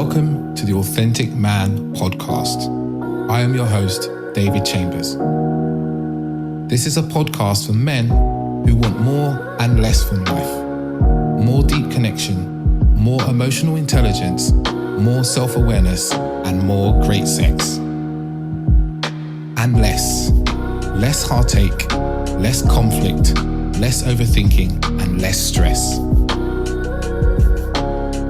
Welcome to the Authentic Man podcast. I am your host, David Chambers. This is a podcast for men who want more and less from life. More deep connection, more emotional intelligence, more self-awareness, and more great sex. And less heartache, less conflict, less overthinking, and less stress.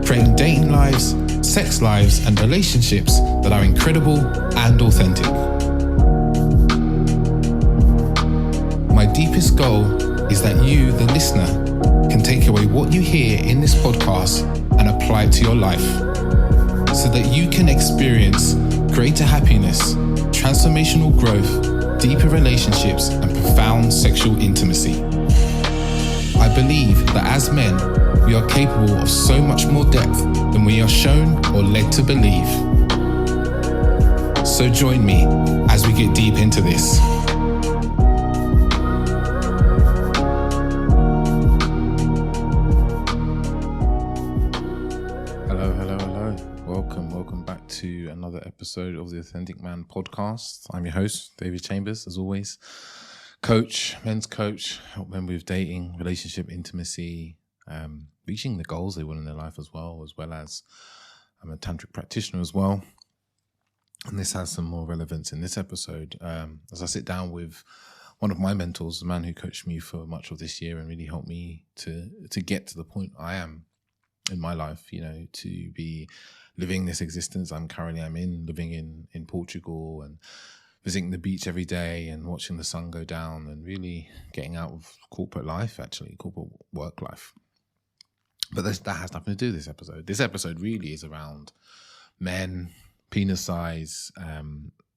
Creating dating lives, sex lives, and relationships that are incredible and authentic. My deepest goal is that you, the listener, can take away what you hear in this podcast and apply it to your life so that you can experience greater happiness, transformational growth, deeper relationships, and profound sexual intimacy. I believe that as men, we are capable of so much more depth than we are shown or led to believe. So join me as we get deep into this. Hello. Welcome back to another episode of the Authentic Man podcast. I'm your host, David Chambers, as always. Coach, men's coach, help men with dating, relationship, intimacy, reaching the goals they want in their life as well as I'm a tantric practitioner as well. And this has some more relevance in this episode as I sit down with one of my mentors, the man who coached me for much of this year and really helped me to get to the point I am in my life, to be living this existence I'm in, living in Portugal and visiting the beach every day and watching the sun go down and really getting out of corporate work life. But that has nothing to do with this episode. This episode really is around men, penis size,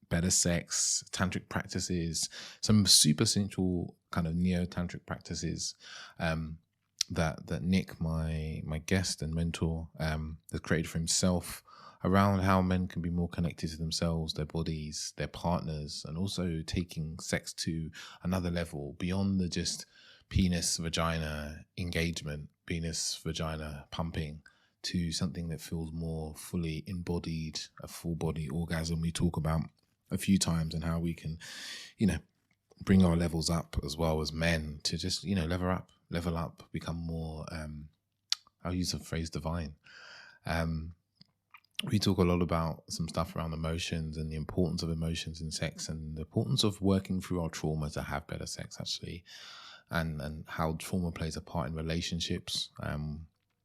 better sex, tantric practices, some super essential kind of neo-tantric practices that Nic, my guest and mentor, has created for himself around how men can be more connected to themselves, their bodies, their partners, and also taking sex to another level beyond the just penis, vagina engagement, penis, vagina pumping, to something that feels more fully embodied, a full body orgasm we talk about a few times, and how we can, bring our levels up as well as men to just, level up, become more, I'll use the phrase divine. We talk a lot about some stuff around emotions and the importance of emotions in sex and the importance of working through our trauma to have better sex, actually, and how trauma plays a part in relationships.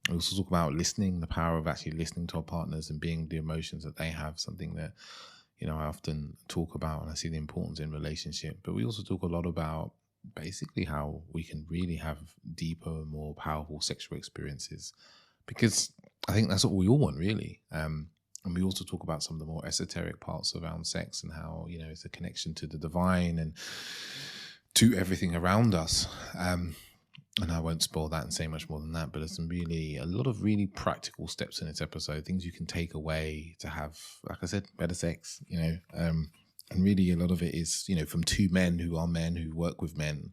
We also talk about listening, the power of actually listening to our partners and being the emotions that they have, something that, I often talk about and I see the importance in relationship. But we also talk a lot about basically how we can really have deeper and more powerful sexual experiences, because I think that's what we all want, really. And we also talk about some of the more esoteric parts around sex and how, it's a connection to the divine and to everything around us. And I won't spoil that and say much more than that, but there's a lot of really practical steps in this episode, things you can take away to have, like I said, better sex, and really a lot of it is, from two men who work with men,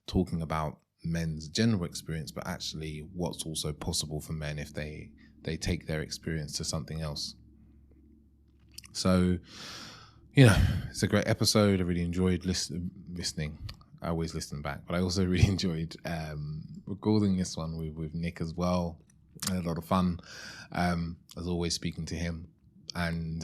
talking about men's general experience, but actually what's also possible for men if they take their experience to something else. So, it's a great episode. I really enjoyed listening. I always listen back, but I also really enjoyed recording this one with Nic as well. I had a lot of fun, as always, speaking to him. And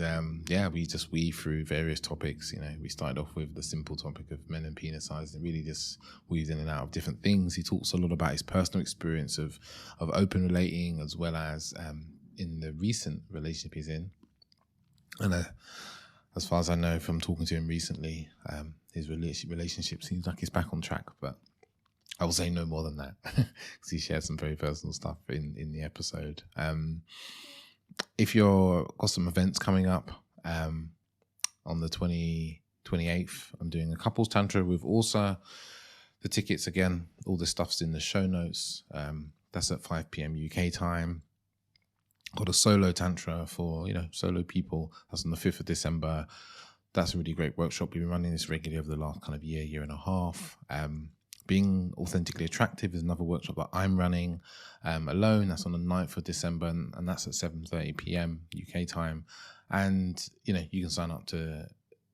we just weave through various topics. We started off with the simple topic of men and penis size, and really just weaved in and out of different things. He talks a lot about his personal experience of open relating, as well as in the recent relationship he's in. And as far as I know from talking to him recently, his relationship seems like he's back on track. But I will say no more than that, because he shares some very personal stuff in the episode. If you're got some events coming up, on the 28th, I'm doing a couples tantra with Orsa. The tickets, again, all this stuff's in the show notes. That's at 5 p.m. UK time. Got a solo tantra for, solo people. That's on the 5th of December. That's a really great workshop. We've been running this regularly over the last kind of year and a half. Being Authentically Attractive is another workshop that I'm running alone. That's on the 9th of December, and that's at 7:30 p.m. UK time. And, you can sign up to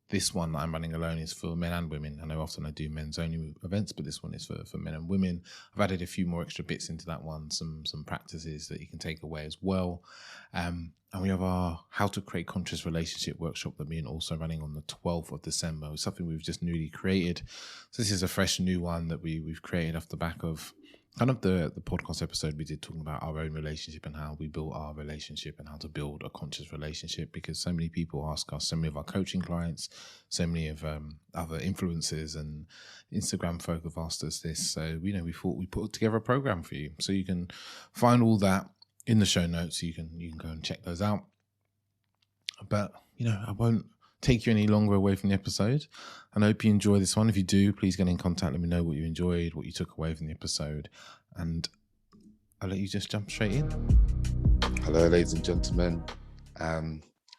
this one that I'm running alone is for men and women. I know often I do men's only events, but this one is for men and women. I've added a few more extra bits into that one, some practices that you can take away as well. And we have our How to Create Conscious Relationship workshop that we're also running on the 12th of December. It's something we've just newly created. So this is a fresh new one that we've created off the back of kind of the podcast episode we did talking about our own relationship and how we built our relationship and how to build a conscious relationship, because so many people ask us, so many of our coaching clients, so many of other influencers and Instagram folk have asked us this. So, we thought we put together a program for you. So you can find all that in the show notes. You can go and check those out. But, I won't take you any longer away from the episode. And I hope you enjoy this one. If you do, please get in contact. Let me know what you enjoyed, what you took away from the episode. And I'll let you just jump straight in. Hello, ladies and gentlemen.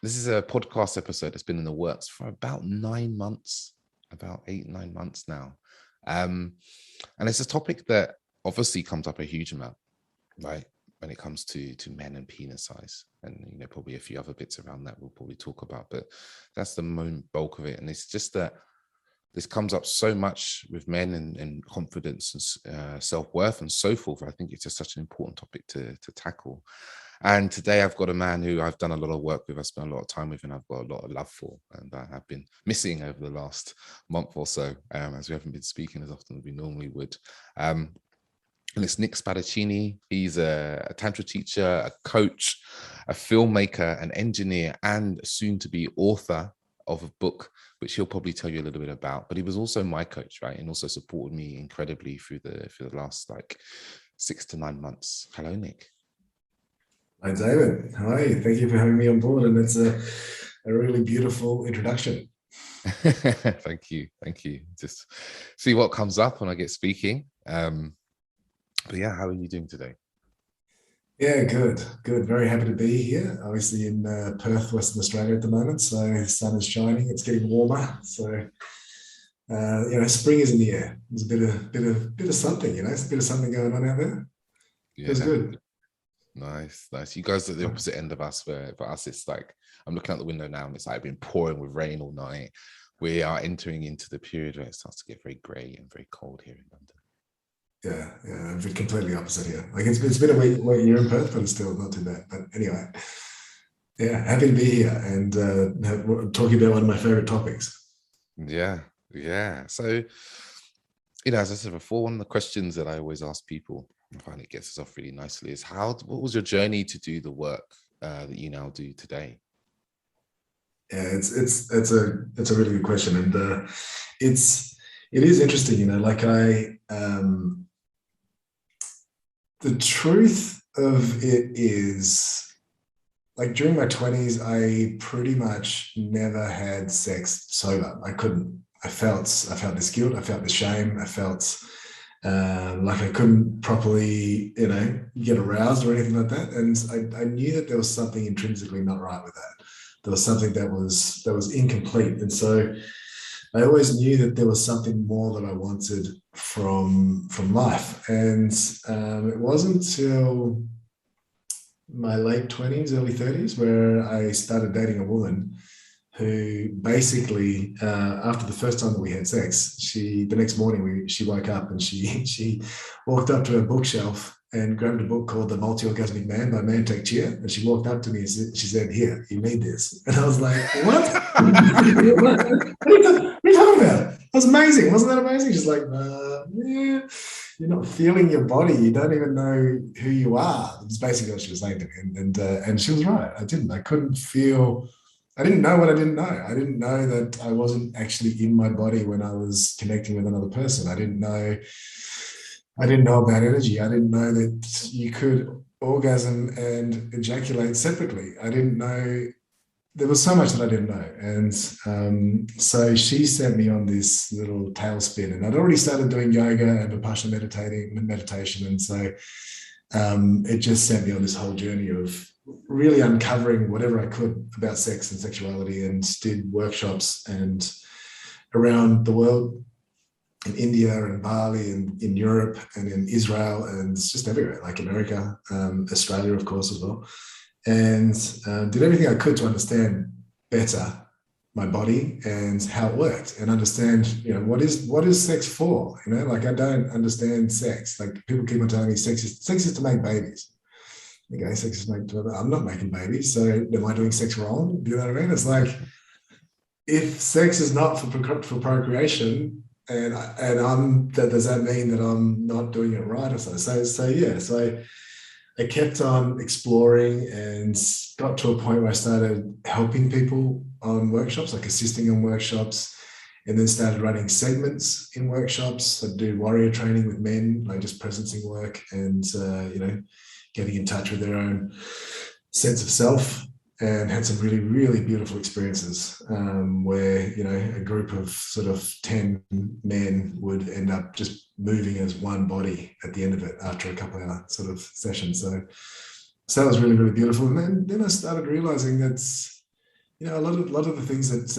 This is a podcast episode that's been in the works for about 9 months, about 8-9 months now. And it's a topic that obviously comes up a huge amount, right? When it comes to men and penis size, and probably a few other bits around that we'll probably talk about, but that's the main bulk of it. And it's just that this comes up so much with men and confidence and self-worth and so forth. I think it's just such an important topic to tackle. And today I've got a man who I've done a lot of work with, I've spent a lot of time with, and I've got a lot of love for, and I have been missing over the last month or so, as we haven't been speaking as often as we normally would. And it's Nic Spadaccini. He's a Tantra teacher, a coach, a filmmaker, an engineer, and soon to be author of a book, which he'll probably tell you a little bit about. But he was also my coach, right? And also supported me incredibly through the last 6 to 9 months. Hello, Nic. Hi, David. How are you? Thank you for having me on board. And it's a really beautiful introduction. Thank you. Just see what comes up when I get speaking. But yeah, how are you doing today? Yeah, good. Very happy to be here. Obviously in Perth, Western Australia at the moment. So the sun is shining. It's getting warmer. So spring is in the air. There's a bit of something. It's a bit of something going on out there. Yeah, feels good. Nice. You guys are the opposite end of us. Where for us, it's like I'm looking out the window now, and it's like been pouring with rain all night. We are entering into the period where it starts to get very grey and very cold here in London. Yeah, I'm completely opposite here. It's been a wet year in Perth, but it's still not too bad. But anyway, yeah, happy to be here and talking about one of my favorite topics. Yeah. So, as I said before, one of the questions that I always ask people, I find it gets us off really nicely, is what was your journey to do the work that you now do today? Yeah, it's a really good question, and it is interesting. The truth of it is, during my 20s, I pretty much never had sex sober. I couldn't. I felt this guilt. I felt this shame. I felt like I couldn't properly, get aroused or anything like that. And I knew that there was something intrinsically not right with that. There was something that was incomplete. And so I always knew that there was something more that I wanted from life. And it wasn't until my late 20s, early 30s, where I started dating a woman who basically, after the first time that we had sex, the next morning she woke up and she walked up to her bookshelf and grabbed a book called The Multi-Orgasmic Man by Tantra Teacher. And she walked up to me and she said, "Here, you need this." And I was like, "What? What are you talking about?" That was amazing. Wasn't that amazing? She's like, yeah, you're not feeling your body. You don't even know who you are. It's basically what she was saying to me. And she was right. I didn't know what I didn't know. I didn't know that I wasn't actually in my body when I was connecting with another person. I didn't know about energy. I didn't know that you could orgasm and ejaculate separately. I didn't know. There was so much that I didn't know. And so she sent me on this little tailspin, and I'd already started doing yoga and Vipassana meditation. And so it just sent me on this whole journey of really uncovering whatever I could about sex and sexuality, and did workshops and around the world in India and Bali and in Europe and in Israel, and it's just everywhere, like America, Australia, of course, as well. And did everything I could to understand better my body and how it worked, and understand, what is sex for? Like, I don't understand sex. Like, people keep on telling me sex is to make babies. Okay, sex is I'm not making babies, so am I doing sex wrong? Do you know what I mean? It's like, if sex is not for procreation, and does that mean that I'm not doing it right or so? So I kept on exploring and got to a point where I started helping people on workshops, like assisting on workshops, and then started running segments in workshops. I'd do warrior training with men, like just presencing work, and getting in touch with their own sense of self, and had some really, really beautiful experiences where, a group of sort of 10 men would end up just moving as one body at the end of it after a couple of sort of sessions. So that was really, really beautiful. And then I started realizing that, a lot of the things that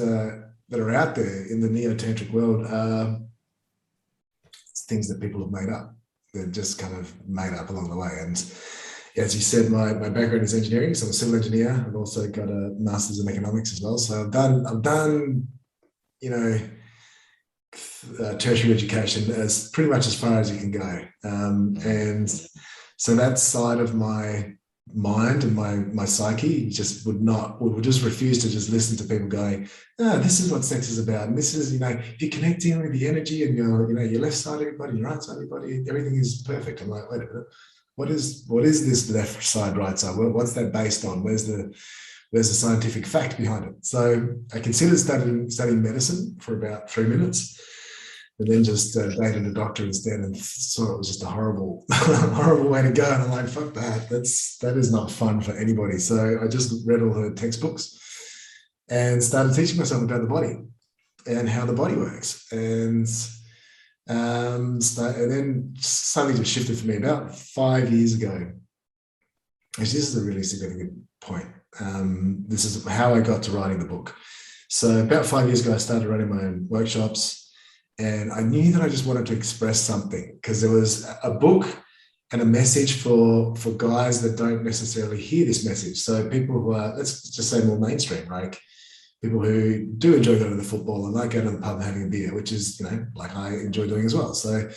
are out there in the neo-tantric world are things that people have made up. They're just kind of made up along the way. And as you said, my background is engineering, so I'm a civil engineer. I've also got a master's in economics as well. So I've done, tertiary education as pretty much as far as you can go. And so that side of my mind and my psyche just would just refuse to just listen to people going, this is what sex is about. And this is, if you're connecting with the energy and your left side of your body, your right side of your body, everything is perfect. I'm like, wait a minute. What is this left side, right side? What's that based on? Where's the scientific fact behind it? So I considered studying medicine for about 3 minutes, and then just dated a doctor instead, and saw it was just a horrible, horrible way to go. And I'm like, fuck that. That is not fun for anybody. So I just read all her textbooks and started teaching myself about the body and how the body works. And then something just shifted for me about 5 years ago. Actually, this is a really significant point. This is how I got to writing the book. So about 5 years ago, I started running my own workshops, and I knew that I just wanted to express something, because there was a book and a message for guys that don't necessarily hear this message. So people who are, let's just say, more mainstream, like people who do enjoy going to the football and like going to the pub and having a beer, which is, like I enjoy doing as well. So,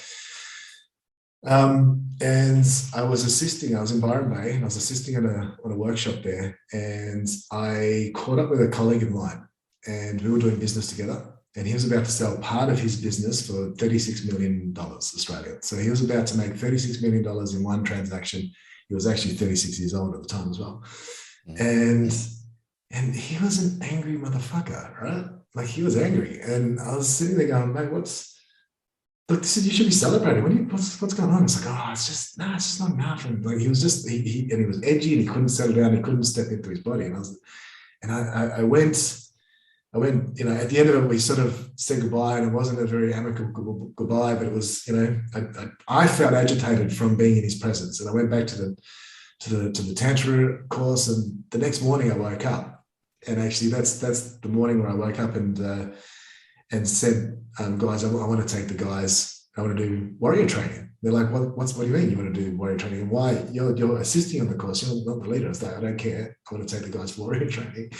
and I was in Byron Bay, and I was assisting on a workshop there, and I caught up with a colleague of mine, and we were doing business together, and he was about to sell part of his business for $36 million Australian. So he was about to make $36 million in one transaction. He was actually 36 years old at the time as well. And he was an angry motherfucker, right? Like, he was angry. And I was sitting there going, mate, look, you should be celebrating. What's going on? It's like, it's just not enough. And like, he was just, he was edgy, and he couldn't settle down. He couldn't step into his body. And I went, at the end of it, we sort of said goodbye, and it wasn't a very amicable goodbye, but it was, I felt agitated from being in his presence. And I went back to the Tantra course, and the next morning I woke up. And actually, that's the morning where I woke up and said, guys, I want to take the guys. I want to do warrior training. They're like, what do you mean you want to do warrior training? And why? You're assisting on the course. You're not the leader. I was like, I don't care. I want to take the guys for warrior training.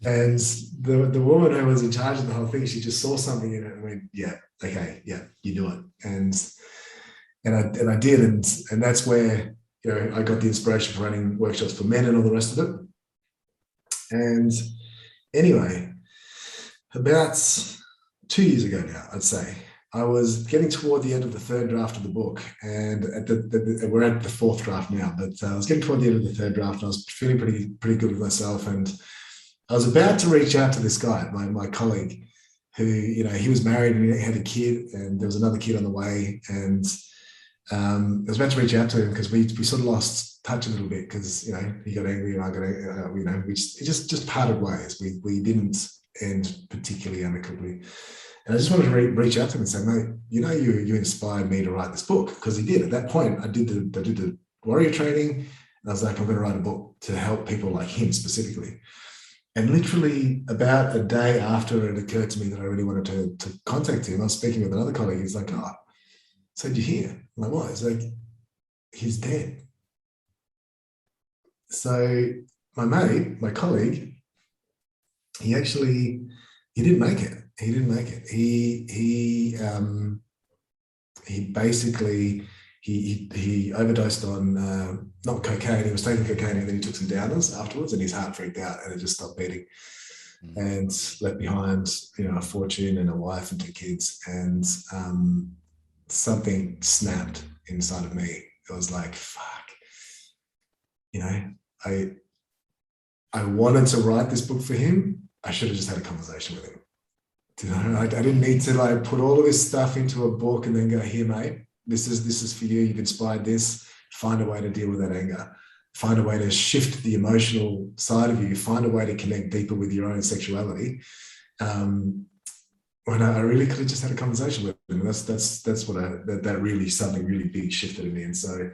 And the woman who was in charge of the whole thing, she just saw something in it and went, yeah, okay, yeah, you do it. And I did, and that's where I got the inspiration for running workshops for men and all the rest of it. And anyway, about 2 years ago now, I'd say, I was getting toward the end of the third draft of the book, and we're at the fourth draft now, but I was getting toward the end of the third draft, and I was feeling pretty good with myself. And I was about to reach out to this guy, my colleague, who, he was married and he had a kid, and there was another kid on the way. And I was about to reach out to him because we sort of lost touch a little bit, because he got angry and I got angry, we just parted ways. We didn't end particularly amicably, and I just wanted to reach out to him and say, mate, you inspired me to write this book, because he did. At that point, I did the warrior training, and I was like, I'm going to write a book to help people like him specifically. And literally about a day after it occurred to me that I really wanted to contact him, I was speaking with another colleague. He's like, oh, so did you hear? I'm like, what? He's like, he's dead. So my mate, my colleague, he didn't make it. He didn't make it. He basically he overdosed on not cocaine. He was taking cocaine and then he took some downers afterwards, and his heart freaked out and it just stopped beating, and left behind, you know, a fortune and a wife and 2 kids. And something snapped inside of me. It was like, fuck, you know, I wanted to write this book for him. I should have just had a conversation with him. You know, I didn't need to like put all of this stuff into a book and then go, here, mate, this is for you. You've inspired this. Find a way to deal with that anger. Find a way to shift the emotional side of you. Find a way to connect deeper with your own sexuality. When I really could have just had a conversation with him. And that's what that really, something really big shifted in me. And so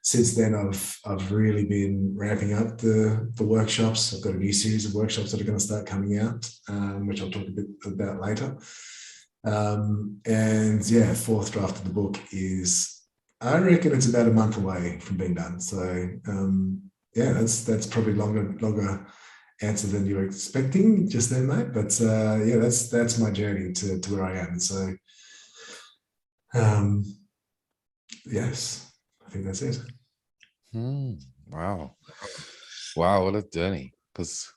since then, I've really been ramping up the workshops. I've got a new series of workshops that are going to start coming out, which I'll talk a bit about later. And yeah, 4th draft of the book is, I reckon it's about a month away from being done. So yeah, that's probably longer answer than you were expecting just then, mate. But yeah, that's my journey to where I am. And so yes, I think that's it. Wow, what a journey. Because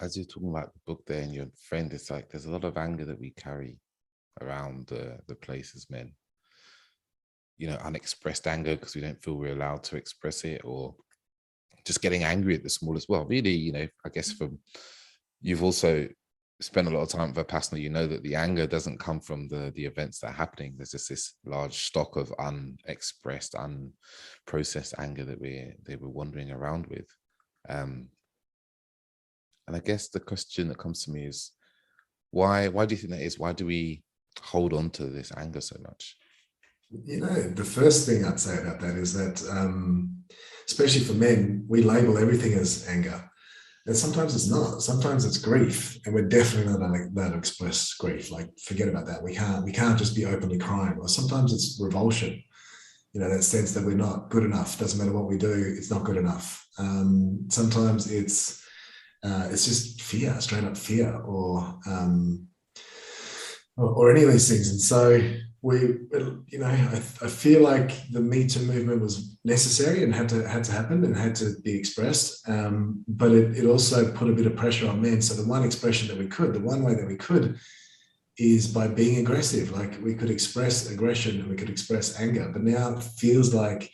as you're talking about the book there and your friend, it's like there's a lot of anger that we carry around the place as men. You know, unexpressed anger because we don't feel we're allowed to express it, or just getting angry at the smallest. Well, really, you know, I guess you've also spent a lot of time with Vipassana, you know that the anger doesn't come from the events that are happening. There's just this large stock of unexpressed, unprocessed anger that we're wandering around with. And I guess the question that comes to me is, why do you think that is? Why do we hold on to this anger so much? You know, the first thing I'd say about that is that, especially for men, we label everything as anger. And sometimes it's not. Sometimes it's grief, and we're definitely not allowed to express grief. Like, forget about that. We can't just be openly crying. Or sometimes it's revulsion. You know, that sense that we're not good enough. Doesn't matter what we do, it's not good enough. Sometimes it's just fear, straight up fear, or any of these things. And so you know, I feel like the Me Too movement was necessary and had to happen and had to be expressed. But it also put a bit of pressure on men. So the one way that we could is by being aggressive. Like, we could express aggression and we could express anger, but now it feels like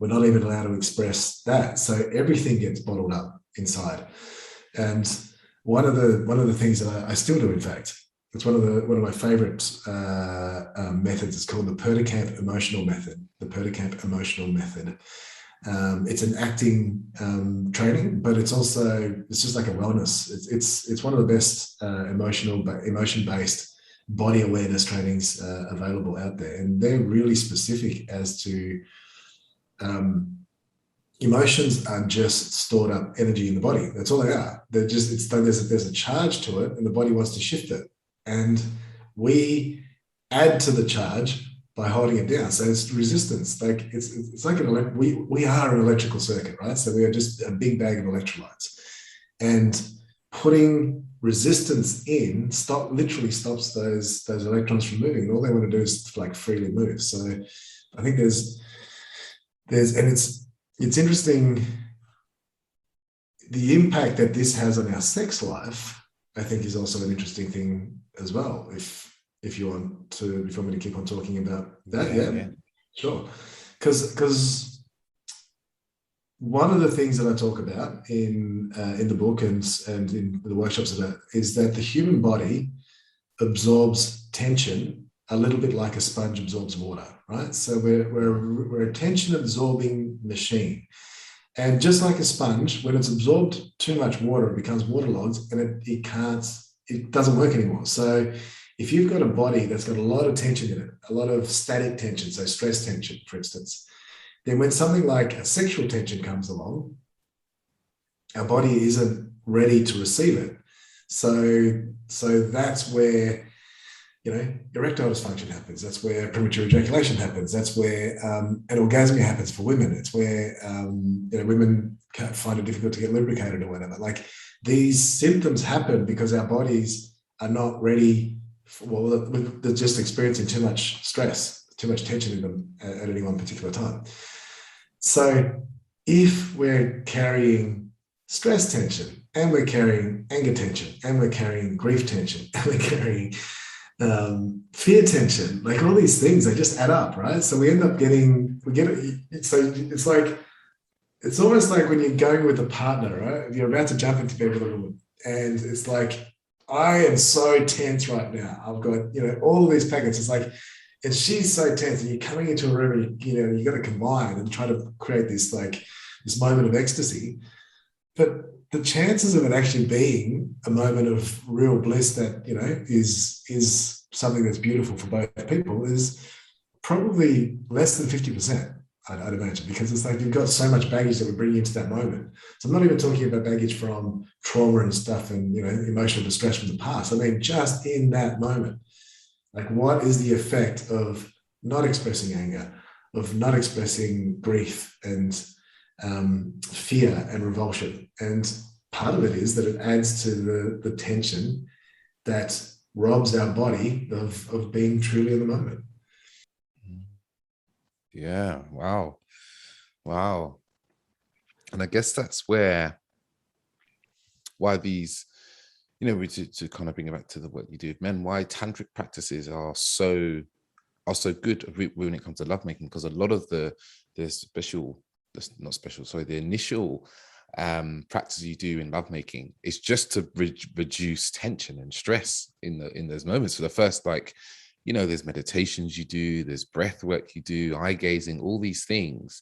we're not even allowed to express that. So everything gets bottled up inside. And one of the things that I still do, in fact, it's one of my favorite methods. It's called the Perticamp Emotional Method. The Perticamp Emotional Method. It's an acting training, but it's just like a wellness. It's one of the best emotion-based body awareness trainings available out there, and they're really specific as to emotions are just stored up energy in the body. That's all they are. They're just there's a charge to it, and the body wants to shift it. And we add to the charge by holding it down. So it's resistance. Like it's like we are an electrical circuit, right? So we are just a big bag of electrolytes. And putting resistance in literally stops those electrons from moving. And all they want to do is like freely move. So I think there's and it's interesting, the impact that this has on our sex life, I think, is also an interesting thing as well. If you want me to keep on talking about that, yeah. Sure. Because one of the things that I talk about in the book and in the workshops is that the human body absorbs tension a little bit like a sponge absorbs water, right? So we're a tension absorbing machine. And just like a sponge, when it's absorbed too much water, it becomes waterlogged and it doesn't work anymore. So if you've got a body that's got a lot of tension in it, a lot of static tension, so stress tension, for instance, then when something like a sexual tension comes along, our body isn't ready to receive it. So that's where, erectile dysfunction happens. That's where premature ejaculation happens. That's where an orgasmia happens for women. It's where women can't find it difficult to get lubricated or whatever. Like, these symptoms happen because our bodies are not ready. They're just experiencing too much stress, too much tension in them at any one particular time. So if we're carrying stress tension, and we're carrying anger tension, and we're carrying grief tension, and we're carrying fear tension, like all these things, they just add up, right? So we end up so it's almost like when you're going with a partner, right? You're about to jump into bed with a woman, and it's like, I am so tense right now. I've got, all of these packets. It's like, and she's so tense, and you're coming into a room, and you got to combine and try to create this moment of ecstasy. But the chances of it actually being a moment of real bliss that, is something that's beautiful for both people is probably less than 50%, I'd imagine, because it's like you've got so much baggage that we bring into that moment. So I'm not even talking about baggage from trauma and stuff and, emotional distress from the past. I mean, just in that moment, like, what is the effect of not expressing anger, of not expressing grief and fear and revulsion? And part of it is that it adds to the tension that robs our body of being truly in the moment. Yeah. Wow. And I guess that's why these, to kind of bring it back to the work you do with men, why tantric practices are so good when it comes to lovemaking, because a lot of the initial practice you do in lovemaking is just to reduce tension and stress in those moments. For the first, there's meditations you do, there's breath work you do, eye gazing, all these things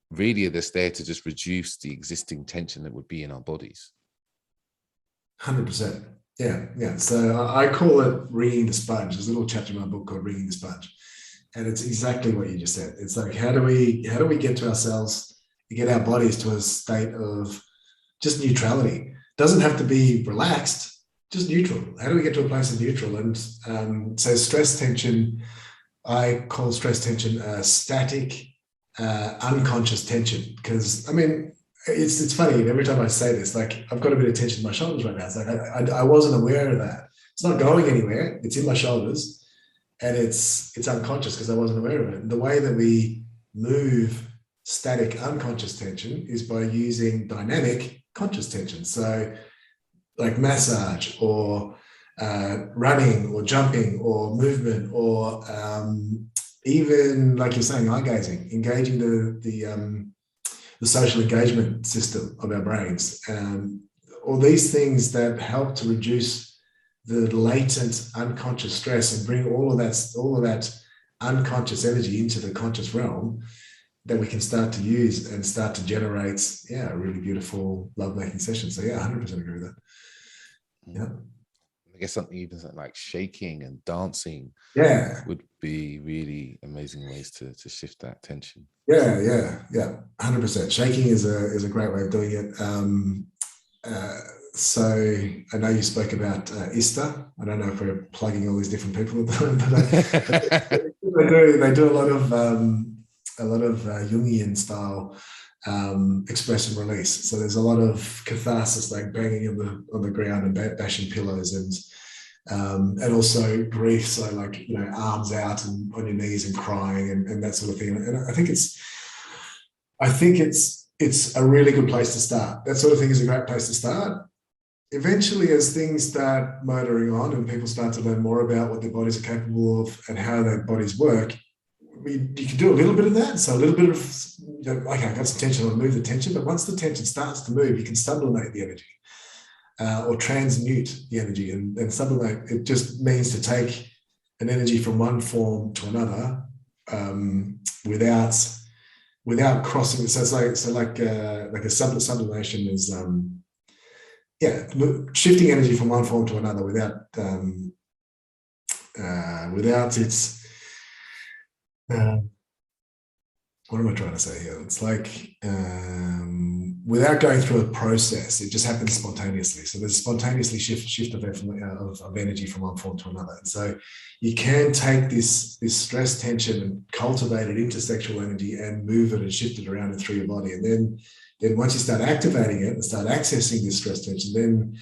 really are just there to just reduce the existing tension that would be in our bodies. 100%. Yeah. So I call it wringing the sponge. There's a little chapter in my book called Wringing the Sponge. And it's exactly what you just said. It's like, how do we get to ourselves, get our bodies to a state of just neutrality? Doesn't have to be relaxed, just neutral. How do we get to a place of neutral? And so stress tension, I call stress tension static, unconscious tension. Because, I mean, it's funny, every time I say this, like, I've got a bit of tension in my shoulders right now. It's like, I wasn't aware of that. It's not going anywhere. It's in my shoulders. And it's unconscious because I wasn't aware of it. And the way that we move static unconscious tension is by using dynamic conscious tension. So like massage or running or jumping or movement or even, like you're saying, eye gazing, engaging the social engagement system of our brains. All these things that help to reduce the latent unconscious stress and bring all of that unconscious energy into the conscious realm, that we can start to use and start to generate, a really beautiful lovemaking session. So 100% agree with that. Yeah. I guess something like shaking and dancing would be really amazing ways to shift that tension. Yeah. 100%. Shaking is a great way of doing it. So I know you spoke about ISTA. I don't know if we're plugging all these different people at the moment, but they do a lot of Jungian style express and release. So there's a lot of catharsis, like banging on the ground and bashing pillows, and also grief. So like, arms out and on your knees and crying and that sort of thing. And I think it's a really good place to start. That sort of thing is a great place to start. Eventually, as things start motoring on and people start to learn more about what their bodies are capable of and how their bodies work, you can do a little bit of that. So a little bit of, okay, I got some tension, I'll move the tension. But once the tension starts to move, you can sublimate the energy or transmute the energy. And sublimate, it just means to take an energy from one form to another without crossing. So it's like a sublimation is shifting energy from one form to another without its what am I trying to say here? It's like without going through a process. It just happens spontaneously. So there's spontaneously shift of energy from one form to another. And so you can take this stress tension and cultivate it into sexual energy and move it and shift it around and through your body. And then once you start activating it and start accessing this stress tension,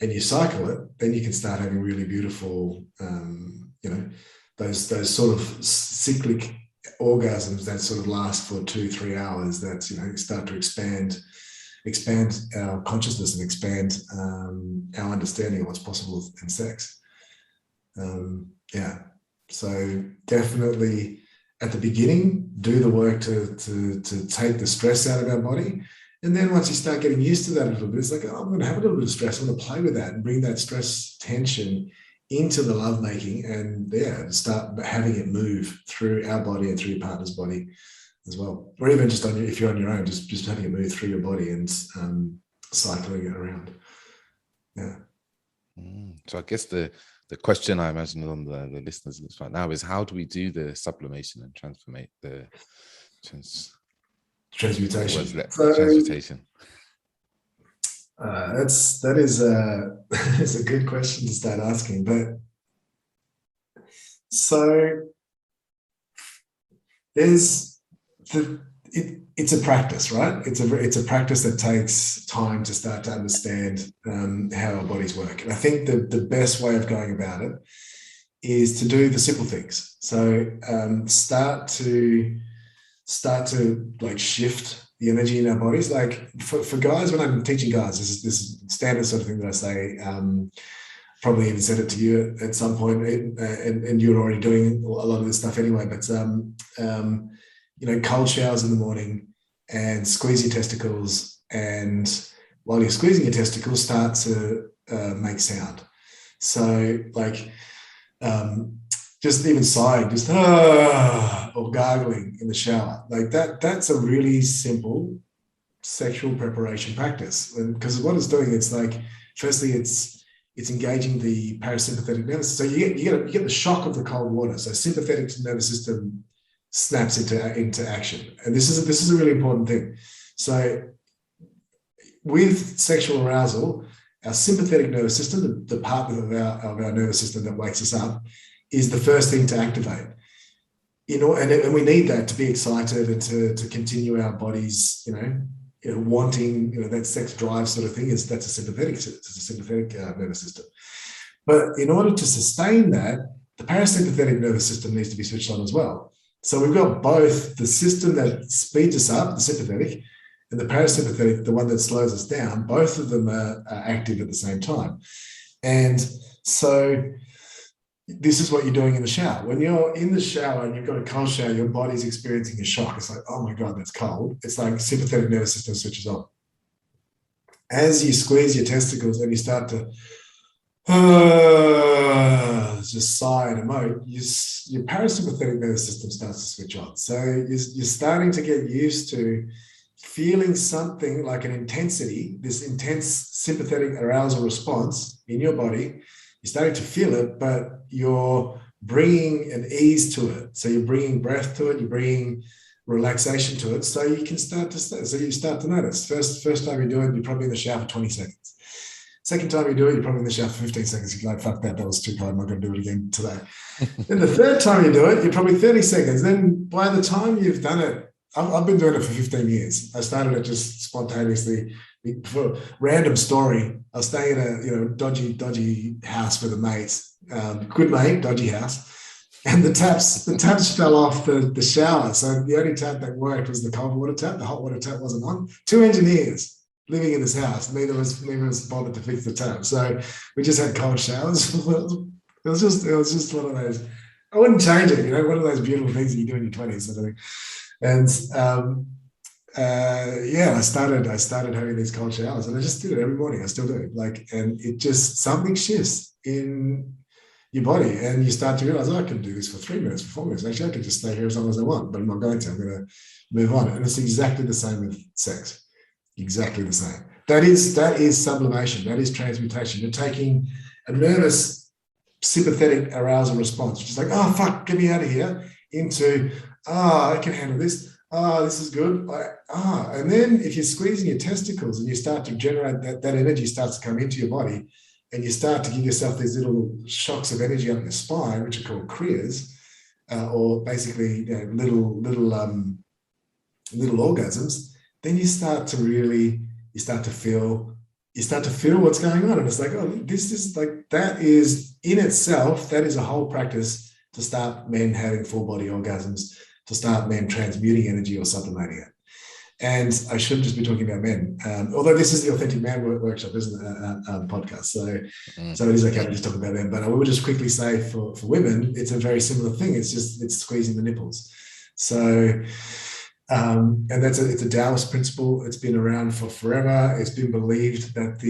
and you cycle it, then you can start having really beautiful, those sort of cyclic orgasms that sort of last for 2-3 hours, that start to expand our consciousness and expand our understanding of what's possible in sex. So definitely at the beginning, do the work to take the stress out of our body. And then once you start getting used to that a little bit, it's like, oh, I'm going to have a little bit of stress. I'm going to play with that and bring that stress tension into the lovemaking, and start having it move through our body and through your partner's body as well. Or even just if you're on your own, just having it move through your body and cycling it around. Yeah. So I guess the question I imagine on the listeners' lips right now is, how do we do the sublimation and transmutation? Transmutation. That is a good question to start asking. But so it's a practice, right? It's a practice that takes time to start to understand how our bodies work. And I think the best way of going about it is to do the simple things. So start to like shift the energy in our bodies. Like for guys, when I'm teaching guys, this is standard sort of thing that I say. Probably even said it to you at some point, and you're already doing a lot of this stuff anyway. But cold showers in the morning and squeeze your testicles, and while you're squeezing your testicles, start to make sound. So like just even sighing, just or gargling in the shower, like that's a really simple sexual preparation practice. And because what it's doing, it's like, firstly, it's engaging the parasympathetic nervous system. So you get the shock of the cold water. So sympathetic nervous system snaps into action. And this is a really important thing. So with sexual arousal, our sympathetic nervous system, the part of our nervous system that wakes us up, is the first thing to activate. And we need that to be excited and to continue our bodies, wanting, that sex drive sort of thing. That's a sympathetic nervous system. But in order to sustain that, the parasympathetic nervous system needs to be switched on as well. So we've got both the system that speeds us up, the sympathetic, and the parasympathetic, the one that slows us down. Both of them are active at the same time. And so this is what you're doing in the shower. When you're in the shower and you've got a cold shower, your body's experiencing a shock. It's like, oh my God, that's cold. It's like sympathetic nervous system switches on. As you squeeze your testicles and you start to just sigh and emote, your parasympathetic nervous system starts to switch on. So you're starting to get used to feeling something like an intensity, this intense sympathetic arousal response in your body. You're starting to feel it, but you're bringing an ease to it. So you're bringing breath to it, you're bringing relaxation to it, so you can start to notice. First time you do it, you're probably in the shower for 20 seconds. Second time you do it, you're probably in the shower for 15 seconds. You're like, fuck that was too cold, I'm not going to do it again today. Then the third time you do it, you're probably 30 seconds. Then by the time you've done it, I've been doing it for 15 years. I started it just spontaneously. For random story, I was staying in a dodgy house with a mate, good mate, dodgy house, and the taps fell off the shower. So the only tap that worked was the cold water tap. The hot water tap wasn't on. 2 engineers living in this house. Neither was bothered to fix the tap. So we just had cold showers. It was just one of those. I wouldn't change it. One of those beautiful things that you do in your 20s, sort of thing. And I started having these cold showers, and I just did it every morning. I still do it. And it just, something shifts in your body, and you start to realize, I can do this for 3 minutes, for 4 minutes. Actually, I could just stay here as long as I want, but I'm not going to. I'm going to move on. And it's exactly the same with sex. Exactly the same. That is sublimation. That is transmutation. You're taking a nervous, sympathetic arousal response, which is like, oh fuck, get me out of here, into I can handle this. oh, this is good. And then if you're squeezing your testicles and you start to generate that energy starts to come into your body, and you start to give yourself these little shocks of energy up your spine, which are called kriyas, or basically little orgasms, then you start to feel what's going on. And it's like, oh, this is like, that is in itself, that is a whole practice to start men having full body orgasms, to start men transmuting energy or sublimating it. And I shouldn't just be talking about men, although this is the Authentic Man Workshop, isn't it? Podcast. So it is okay to just talk about them. But I will just quickly say for women, it's a very similar thing. It's squeezing the nipples. So, and it's a Taoist principle. It's been around for forever. It's been believed that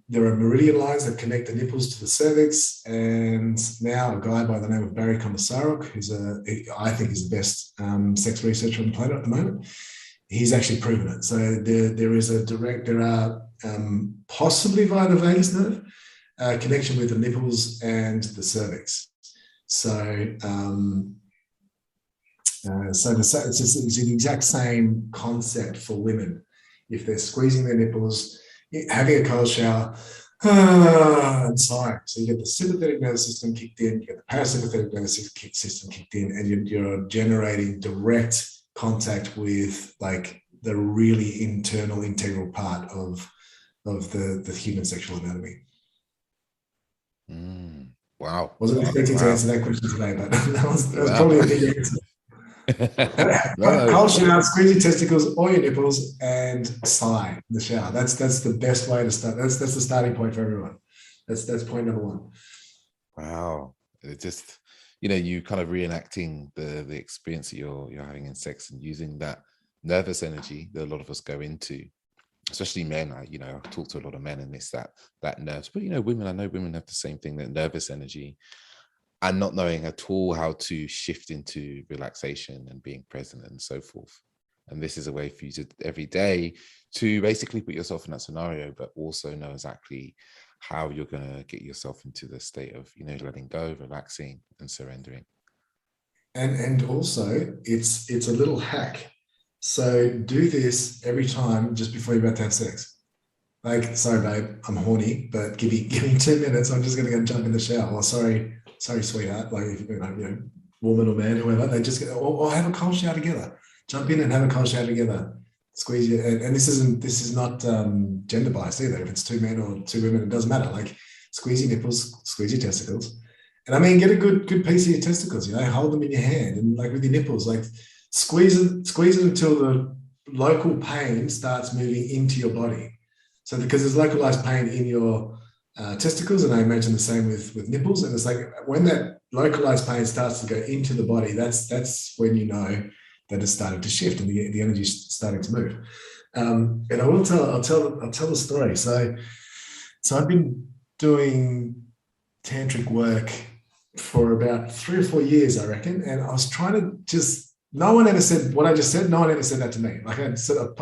there are meridian lines that connect the nipples to the cervix. And now a guy by the name of Barry Komisaruk, who's I think is the best sex researcher on the planet at the moment, he's actually proven it. So there are possibly via the vagus nerve connection with the nipples and the cervix. So it's the exact same concept for women. If they're squeezing their nipples, having a cold shower, and sighing. So you get the sympathetic nervous system kicked in, you get the parasympathetic nervous system kicked in, and you're generating direct contact with like the really internal, integral part of the human sexual anatomy. Wow. Wasn't expecting to answer that question today, but that was probably a big answer. Cold shower, squeeze your testicles or your nipples, and sigh in the shower. That's the best way to start. That's the starting point for everyone. That's point number one. Wow. It just, you kind of reenacting the experience that you're having in sex and using that nervous energy that a lot of us go into, especially men. I talk to a lot of men and that nerves, but women, I know women have the same thing, that nervous energy, and not knowing at all how to shift into relaxation and being present and so forth. And this is a way for you to every day to basically put yourself in that scenario, but also know exactly how you're going to get yourself into the state of, letting go, relaxing and surrendering. And also it's a little hack. So do this every time just before you're about to have sex. Like, sorry, babe, I'm horny, but give me 2 minutes. I'm just going to go jump in the shower. Or sorry, sweetheart. Like, woman or man, whoever, they just or have a cold shower together. Jump in and have a cold shower together. Squeeze you, and this is not gender biased either. If it's 2 men or 2 women, it doesn't matter. Like, squeeze your nipples, squeeze your testicles, and I mean, get a good piece of your testicles. Hold them in your hand, and like with your nipples, like squeeze it until the local pain starts moving into your body. So because there's localized pain in your testicles, and I imagine the same with nipples. And it's like when that localized pain starts to go into the body, that's when you know that it's starting to shift and the energy is starting to move. And I'll tell the story. So I've been doing tantric work for about 3 or 4 years, I reckon. And I was trying to no one ever said what I just said. No one ever said that to me. Like, I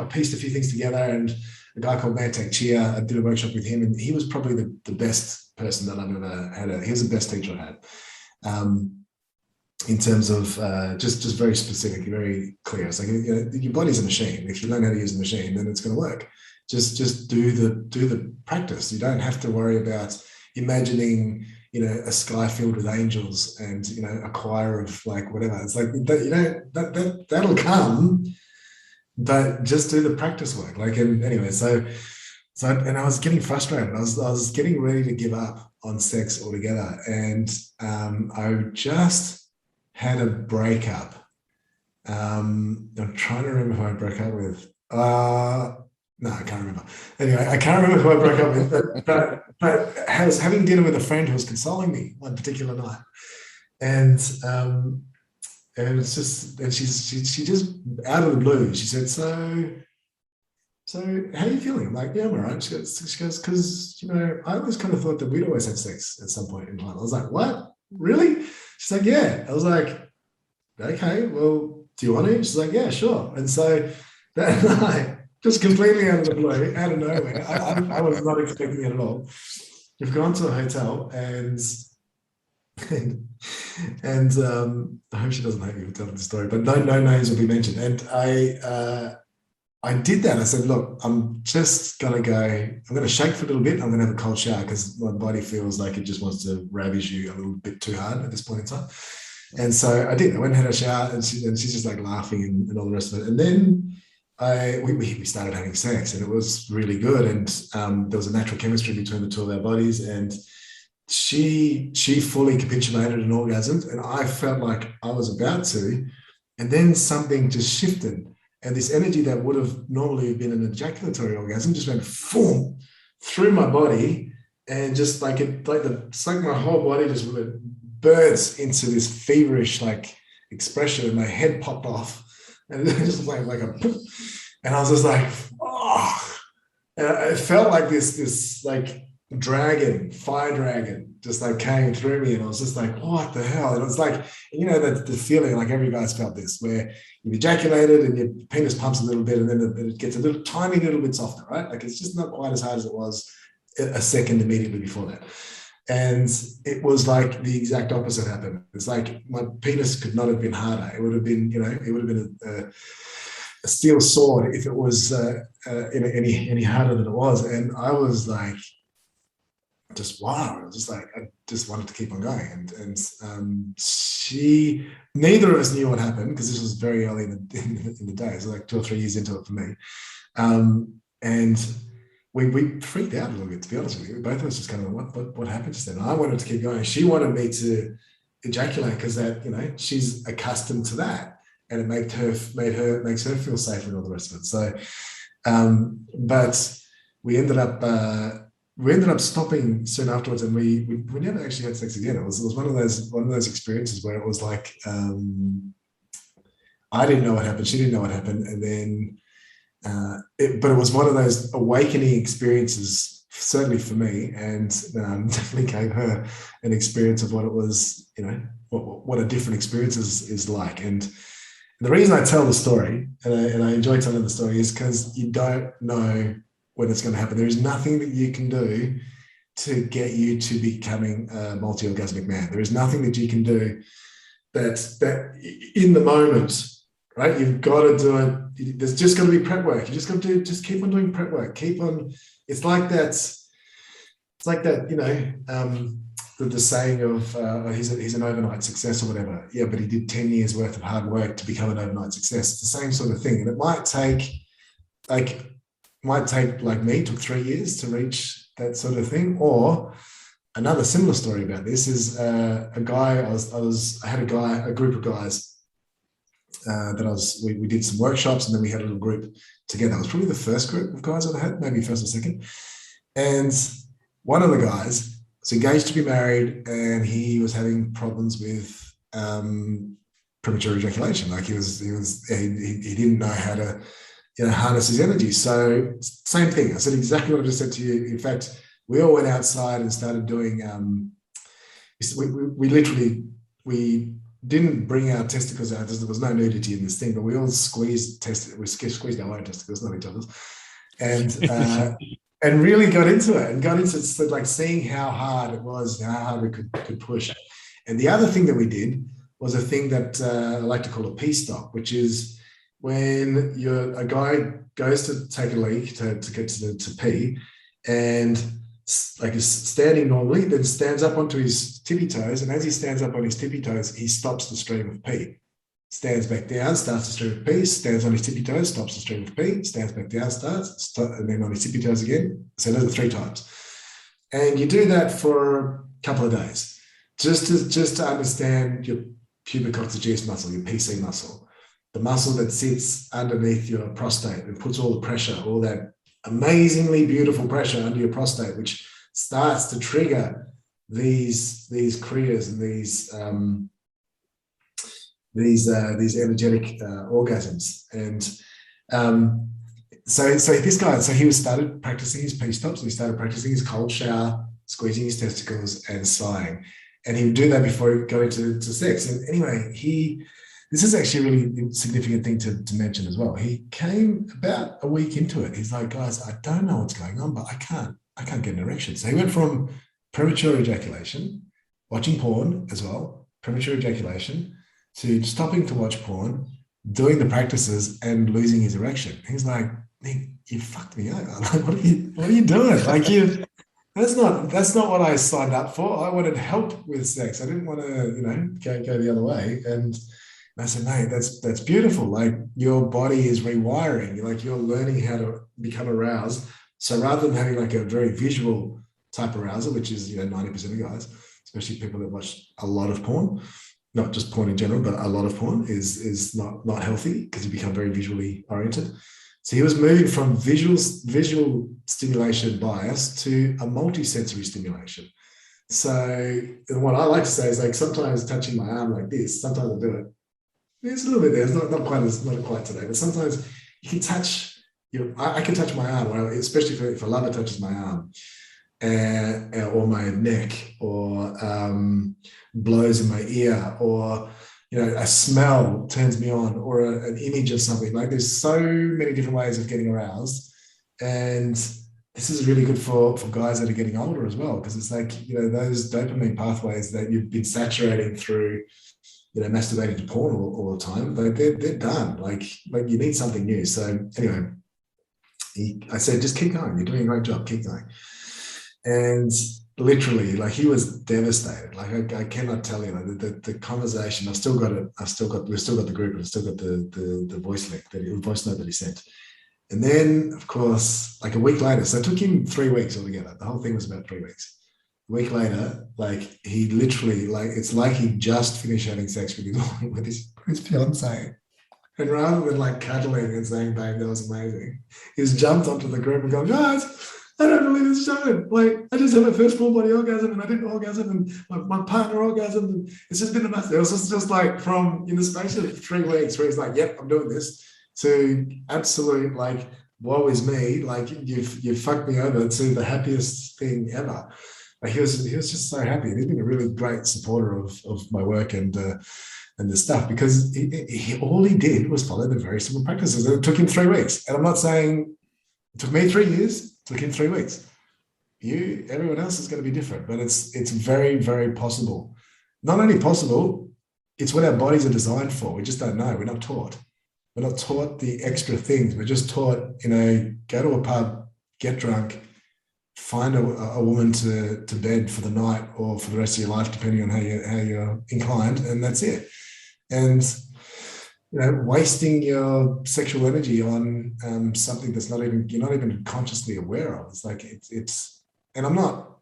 pieced a few things together, and a guy called Nic Spadaccini, I did a workshop with him, and he was probably the best person that I've ever had. He was the best teacher I had. In terms of just very specific, very clear. It's like, your body's a machine. If you learn how to use a machine, then it's going to work. Just do the practice. You don't have to worry about imagining, a sky filled with angels and, a choir of like whatever. It's like, that'll come, but just do the practice work. Like, and anyway, so and I was getting frustrated. I was getting ready to give up on sex altogether, and I just had a breakup. I'm trying to remember who I broke up with. No, I can't remember. Anyway, I can't remember who I broke up with, but I was having dinner with a friend who was consoling me one particular night, and it's just, and she just out of the blue, she said, so how are you feeling? I'm like, yeah, I'm all right. She goes, because I always kind of thought that we'd always have sex at some point in time. I was like, what? Really? She's like, yeah. I was like, okay, well, do you want to? She's like, yeah, sure. And so that night, just completely out of the blue, out of nowhere, I was not expecting it at all. We've gone to a hotel, and And I hope she doesn't hate me for telling the story, but no names will be mentioned. And I did that. I said, look, I'm just going to go, I'm going to shake for a little bit. I'm going to have a cold shower because my body feels like it just wants to ravage you a little bit too hard at this point in time. And so I did. I went and had a shower, and she's just like laughing and all the rest of it. And then we started having sex, and it was really good. And there was a natural chemistry between the two of our bodies. And she fully capitulated and orgasmed, and I felt like I was about to. And then something just shifted. And this energy that would have normally been an ejaculatory orgasm just went boom through my body, and just it's like my whole body just burst into this feverish like expression, and my head popped off, and it just like a poof. And I was just like, oh, and it felt like this like fire dragon just like came through me, and I was just like, what the hell? And it was like, you know, the feeling, like every guy's felt this, where you've ejaculated and your penis pumps a little bit, and then it gets a tiny little bit softer, right? Like it's just not quite as hard as it was a second immediately before that. And it was like the exact opposite happened. It's like my penis could not have been harder. It would have been, you know, it would have been a steel sword if it was any harder than it was. And I was like, just wow, I was just like, I just wanted to keep on going. And neither of us knew what happened, because this was very early in the day, so like 2 or 3 years into it for me. And we freaked out a little bit, to be honest with you. Both of us just kind of, what happened just then? I wanted to keep going. She wanted me to ejaculate because that, you know, she's accustomed to that, and it makes her feel safer and all the rest of it. So, but we ended up stopping soon afterwards, and we never actually had sex again. It was one of those experiences where it was like I didn't know what happened, she didn't know what happened, and then but it was one of those awakening experiences, certainly for me, and definitely gave her an experience of what it was, you know, what a different experience is like. And the reason I tell the story, and I enjoy telling the story, is because you don't know when it's going to happen. There is nothing that you can do to get you to becoming a multi-orgasmic man. There is nothing that you can do that in the moment, right? You've got to do it. There's just got to be prep work. You just got to keep on doing prep work. It's like that, you know, the saying of he's an overnight success or whatever. Yeah, but he did 10 years worth of hard work to become an overnight success. It's the same sort of thing. And it might take like me, took 3 years to reach that sort of thing. Or another similar story about this is a guy, I had a group of guys we did some workshops, and then we had a little group together. It was probably the first group of guys I've had, maybe first or second. And one of the guys was engaged to be married, and he was having problems with premature ejaculation. Like he didn't know how to, you know, harness his energy. So same thing. I said exactly what I just said to you. In fact, we all went outside and started doing. We didn't bring our testicles out. There was no nudity in this thing, but we all squeezed our own testicles, not each other's, and really got into it, and got into like seeing how hard it was, how hard we could push. And the other thing that we did was a thing that I like to call a pee stop, which is when a guy goes to take a leak to get to pee, and like is standing normally, then stands up onto his tippy toes, and as he stands up on his tippy toes, he stops the stream of pee. Stands back down, starts the stream of pee, stands on his tippy toes, stops the stream of pee, stands back down, and then on his tippy toes again. So those are 3 times. And you do that for a couple of days, just to understand your pubic coccygeus muscle, your PC muscle, the muscle that sits underneath your prostate and puts all the pressure, all that amazingly beautiful pressure under your prostate, which starts to trigger these kriyas and these energetic orgasms. And so this guy, so he started practicing his pee stops, and he started practicing his cold shower, squeezing his testicles, and sighing. And he would do that before he would go into sex. And anyway, this is actually a really significant thing to mention as well. He came about a week into it. He's like, guys, I don't know what's going on, but I can't get an erection. So he went from premature ejaculation, watching porn as well, premature ejaculation to stopping to watch porn, doing the practices and losing his erection. He's like, Nic, you fucked me over. Like, what are you doing? Like, that's not what I signed up for. I wanted help with sex. I didn't want to, go the other way. And I said, mate, that's beautiful. Like, your body is rewiring. You're learning how to become aroused. So rather than having like a very visual type arousal, which is 90% of guys, especially people that watch a lot of porn, not just porn in general, but a lot of porn is not healthy because you become very visually oriented. So he was moving from visual stimulation bias to a multi-sensory stimulation. So what I like to say is, like, sometimes touching my arm like this, sometimes I do it. It's a little bit there. It's not quite today, but sometimes you can touch I can touch my arm, especially if a lover touches my arm, or my neck, or blows in my ear, or a smell turns me on, or an image of something. Like, there's so many different ways of getting aroused, and this is really good for guys that are getting older as well, because it's like, those dopamine pathways that you've been saturating through masturbating to porn all the time, they're done. Like you need something new. So anyway, I said, just keep going. You're doing a great job. Keep going. And literally, like, he was devastated. Like, I cannot tell you, like, the conversation. We've still got the group, and I've still got the voice note that he sent. And then, of course, like a week later, so it took him 3 weeks altogether. The whole thing was about 3 weeks. A week later, like, he literally, like, it's like he just finished having sex with his fiance. And rather than like cuddling and saying, babe, that was amazing, he's jumped onto the group and gone, guys, I don't believe this showing. Like, I just had my first full body orgasm, and I didn't orgasm, and my partner orgasmed, and it's just been amazing. It was just like, from in the space of 3 weeks where he's like, yep, I'm doing this, to absolute, like, woe is me, like, you've fucked me over, to the happiest thing ever. Like, he was just so happy. And he's been a really great supporter of my work and this stuff, because all he did was follow the very simple practices. And it took him 3 weeks. And I'm not saying it took me 3 years, it took him 3 weeks. Everyone else is going to be different, but it's very, very possible. Not only possible, it's what our bodies are designed for. We just don't know. We're not taught. We're not taught the extra things. We're just taught, go to a pub, get drunk, find a woman to bed for the night or for the rest of your life, depending on how you're inclined, and that's it. And wasting your sexual energy on something that's you're not even consciously aware of. It's like and I'm not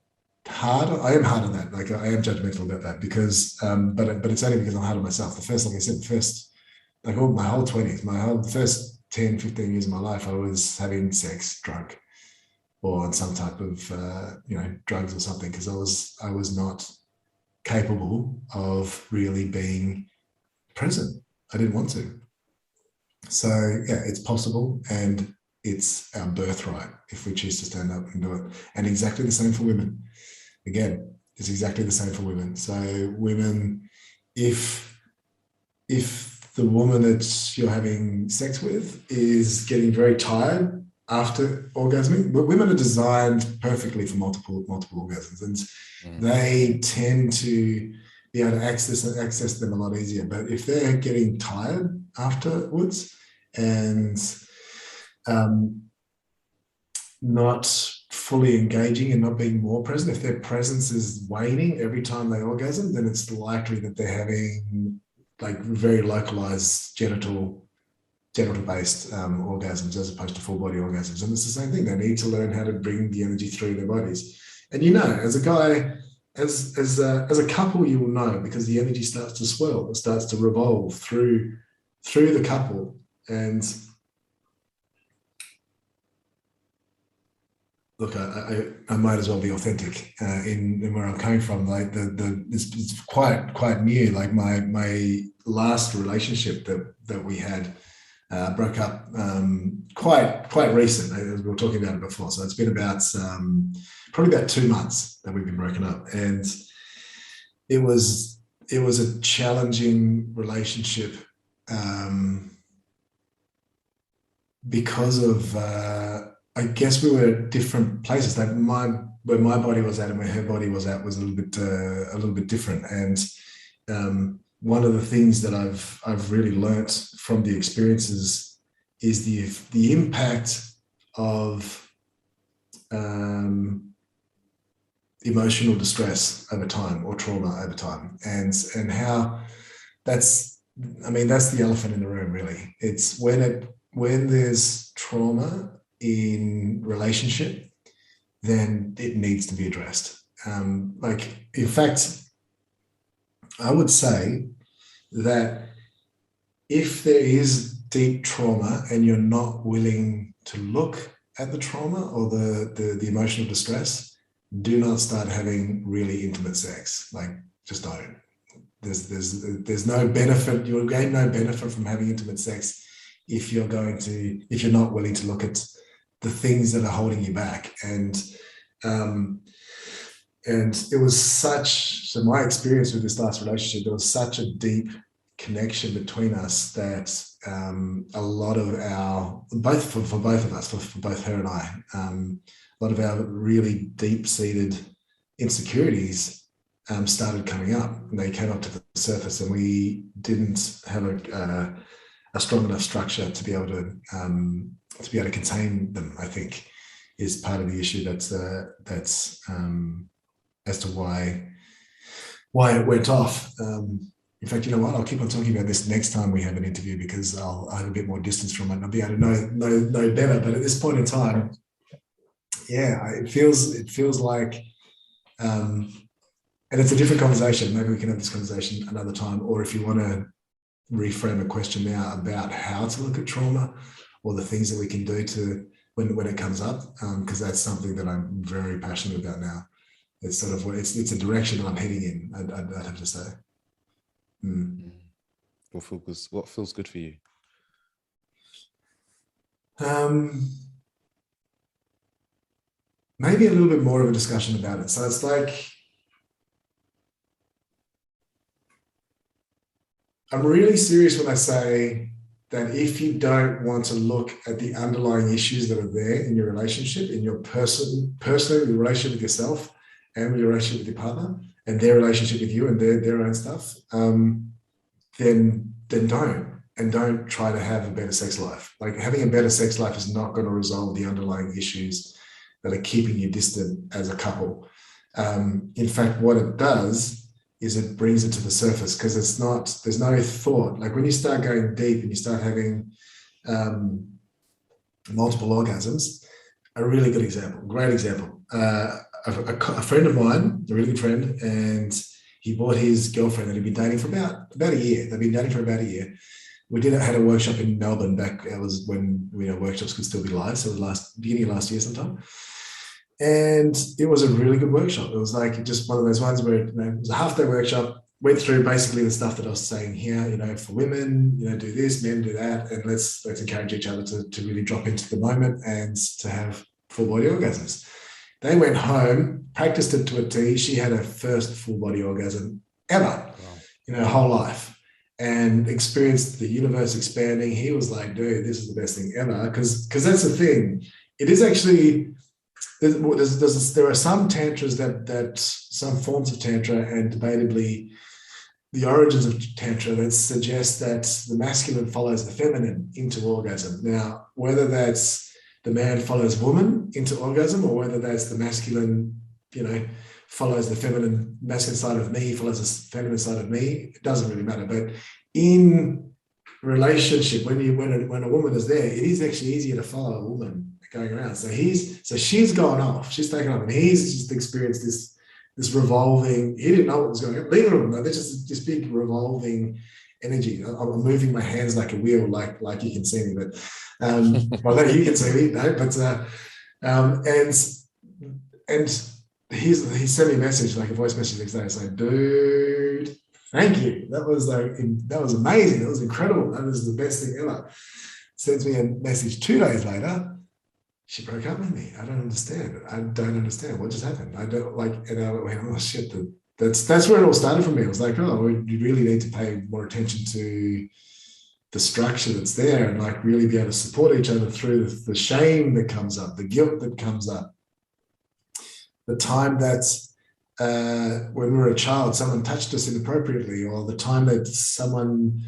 hard. I am hard on that. Like, I am judgmental about that, because but it's only because I'm hard on myself. Like I said, my whole 20s, the first 10, 15 years of my life, I was having sex drunk, or on some type of drugs or something, because I was not capable of really being present. I didn't want to. So yeah, it's possible, and it's our birthright if we choose to stand up and do it. And exactly the same for women. Again, it's exactly the same for women. So women, if the woman that you're having sex with is getting very tired after orgasming, but women are designed perfectly for multiple orgasms, and they tend to be able to access them a lot easier. But if they're getting tired afterwards and not fully engaging and not being more present, if their presence is waning every time they orgasm, then it's likely that they're having like very localized genital-based orgasms as opposed to full-body orgasms. And it's the same thing. They need to learn how to bring the energy through their bodies. And as a guy, as a couple, you will know, because the energy starts to swirl, it starts to revolve through the couple. And look, I might as well be authentic in where I'm coming from. Like it's quite new. Like my last relationship that we had broke up quite recent. We were talking about it before, so it's been about probably about 2 months that we've been broken up, and it was a challenging relationship because of I guess we were at different places. Like where my body was at and where her body was at was a little bit different, and one of the things that I've really learnt from the experiences is the impact of emotional distress over time, or trauma over time, and how that's the elephant in the room, really. It's when there's trauma in relationship, then it needs to be addressed. In fact, I would say that if there is deep trauma and you're not willing to look at the trauma or the emotional distress, do not start having really intimate sex. Like, just don't. There's no benefit. You'll gain no benefit from having intimate sex if you're not willing to look at the things that are holding you back. And it was so my experience with this last relationship, there was such a deep connection between us that a lot of our, for both of us, for both her and I, a lot of our really deep-seated insecurities started coming up, and they came up to the surface, and we didn't have a strong enough structure to be able to contain them, I think, is part of the issue that's as to why it went off. In fact, you know what? I'll keep on talking about this next time we have an interview, because I'll have a bit more distance from it and I'll be able to know better. But at this point in time, yeah, it feels like, and it's a different conversation. Maybe we can have this conversation another time, or if you want to reframe a question now about how to look at trauma or the things that we can do to when it comes up, because that's something that I'm very passionate about now. It's sort of it's a direction that I'm heading in, I'd have to say. What feels good for you? Maybe a little bit more of a discussion about it. So it's like, I'm really serious when I say that if you don't want to look at the underlying issues that are there in your relationship, in your personally, your relationship with yourself and your relationship with your partner and their relationship with you and their own stuff, then don't try to have a better sex life. Like, having a better sex life is not going to resolve the underlying issues that are keeping you distant as a couple. In fact, what it does is it brings it to the surface, because there's no thought. Like, when you start going deep and you start having multiple orgasms, a really good example, great example. A friend of mine, a really good friend, and he bought his girlfriend that he'd been dating for about a year. They've been dating for about a year. We had a workshop in Melbourne back. It was when workshops could still be live. So it was beginning of last year sometime. And it was a really good workshop. It was like just one of those ones where it was a half-day workshop, went through basically the stuff that I was saying here, for women, do this, men do that, and let's encourage each other to really drop into the moment and to have full body orgasms. They went home, practiced it to a T. She had her first full body orgasm ever in her whole life, and experienced the universe expanding. He was like, dude, this is the best thing ever. Because that's the thing. It is actually, there are some tantras that some forms of tantra, and debatably the origins of tantra, that suggest that the masculine follows the feminine into orgasm. Now, whether that's the man follows woman into orgasm, or whether that's the masculine, follows the masculine side of me, follows the feminine side of me, it doesn't really matter. But in relationship, when a woman is there, it is actually easier to follow a woman going around. So she's gone off, she's taken off, and he's just experienced this revolving. He didn't know what was going on. Believe it or not, there's just this big revolving energy. I'm moving my hands like a wheel, like you can see me, but well, you can see me, no, but and he sent me a message, like a voice message next day, saying, dude, thank you. That was amazing. That was incredible. That was the best thing ever. Sends me a message 2 days later. She broke up with me. I don't understand. What just happened? I don't like, and I went, oh shit, that's where it all started for me. It was like, oh, you really need to pay more attention to the structure that's there, and like really be able to support each other through the shame that comes up, the guilt that comes up, the time that's when we were a child, someone touched us inappropriately, or the time that someone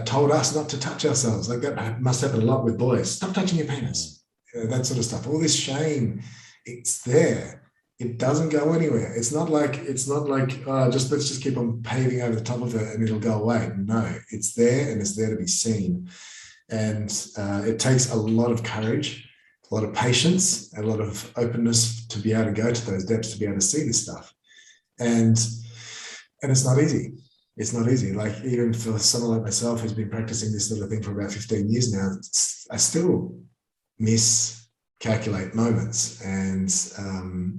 told us not to touch ourselves. Like that must happen a lot with boys. Stop touching your penis. That sort of stuff. All this shame, it's there. It doesn't go anywhere. It's not like just let's just keep on paving over the top of it and it'll go away. No, it's there, and it's there to be seen. And it takes a lot of courage, a lot of patience, and a lot of openness to be able to go to those depths, to be able to see this stuff. And it's not easy. It's not easy. Like even for someone like myself who's been practicing this sort of thing for about 15 years now, I still miscalculate moments. And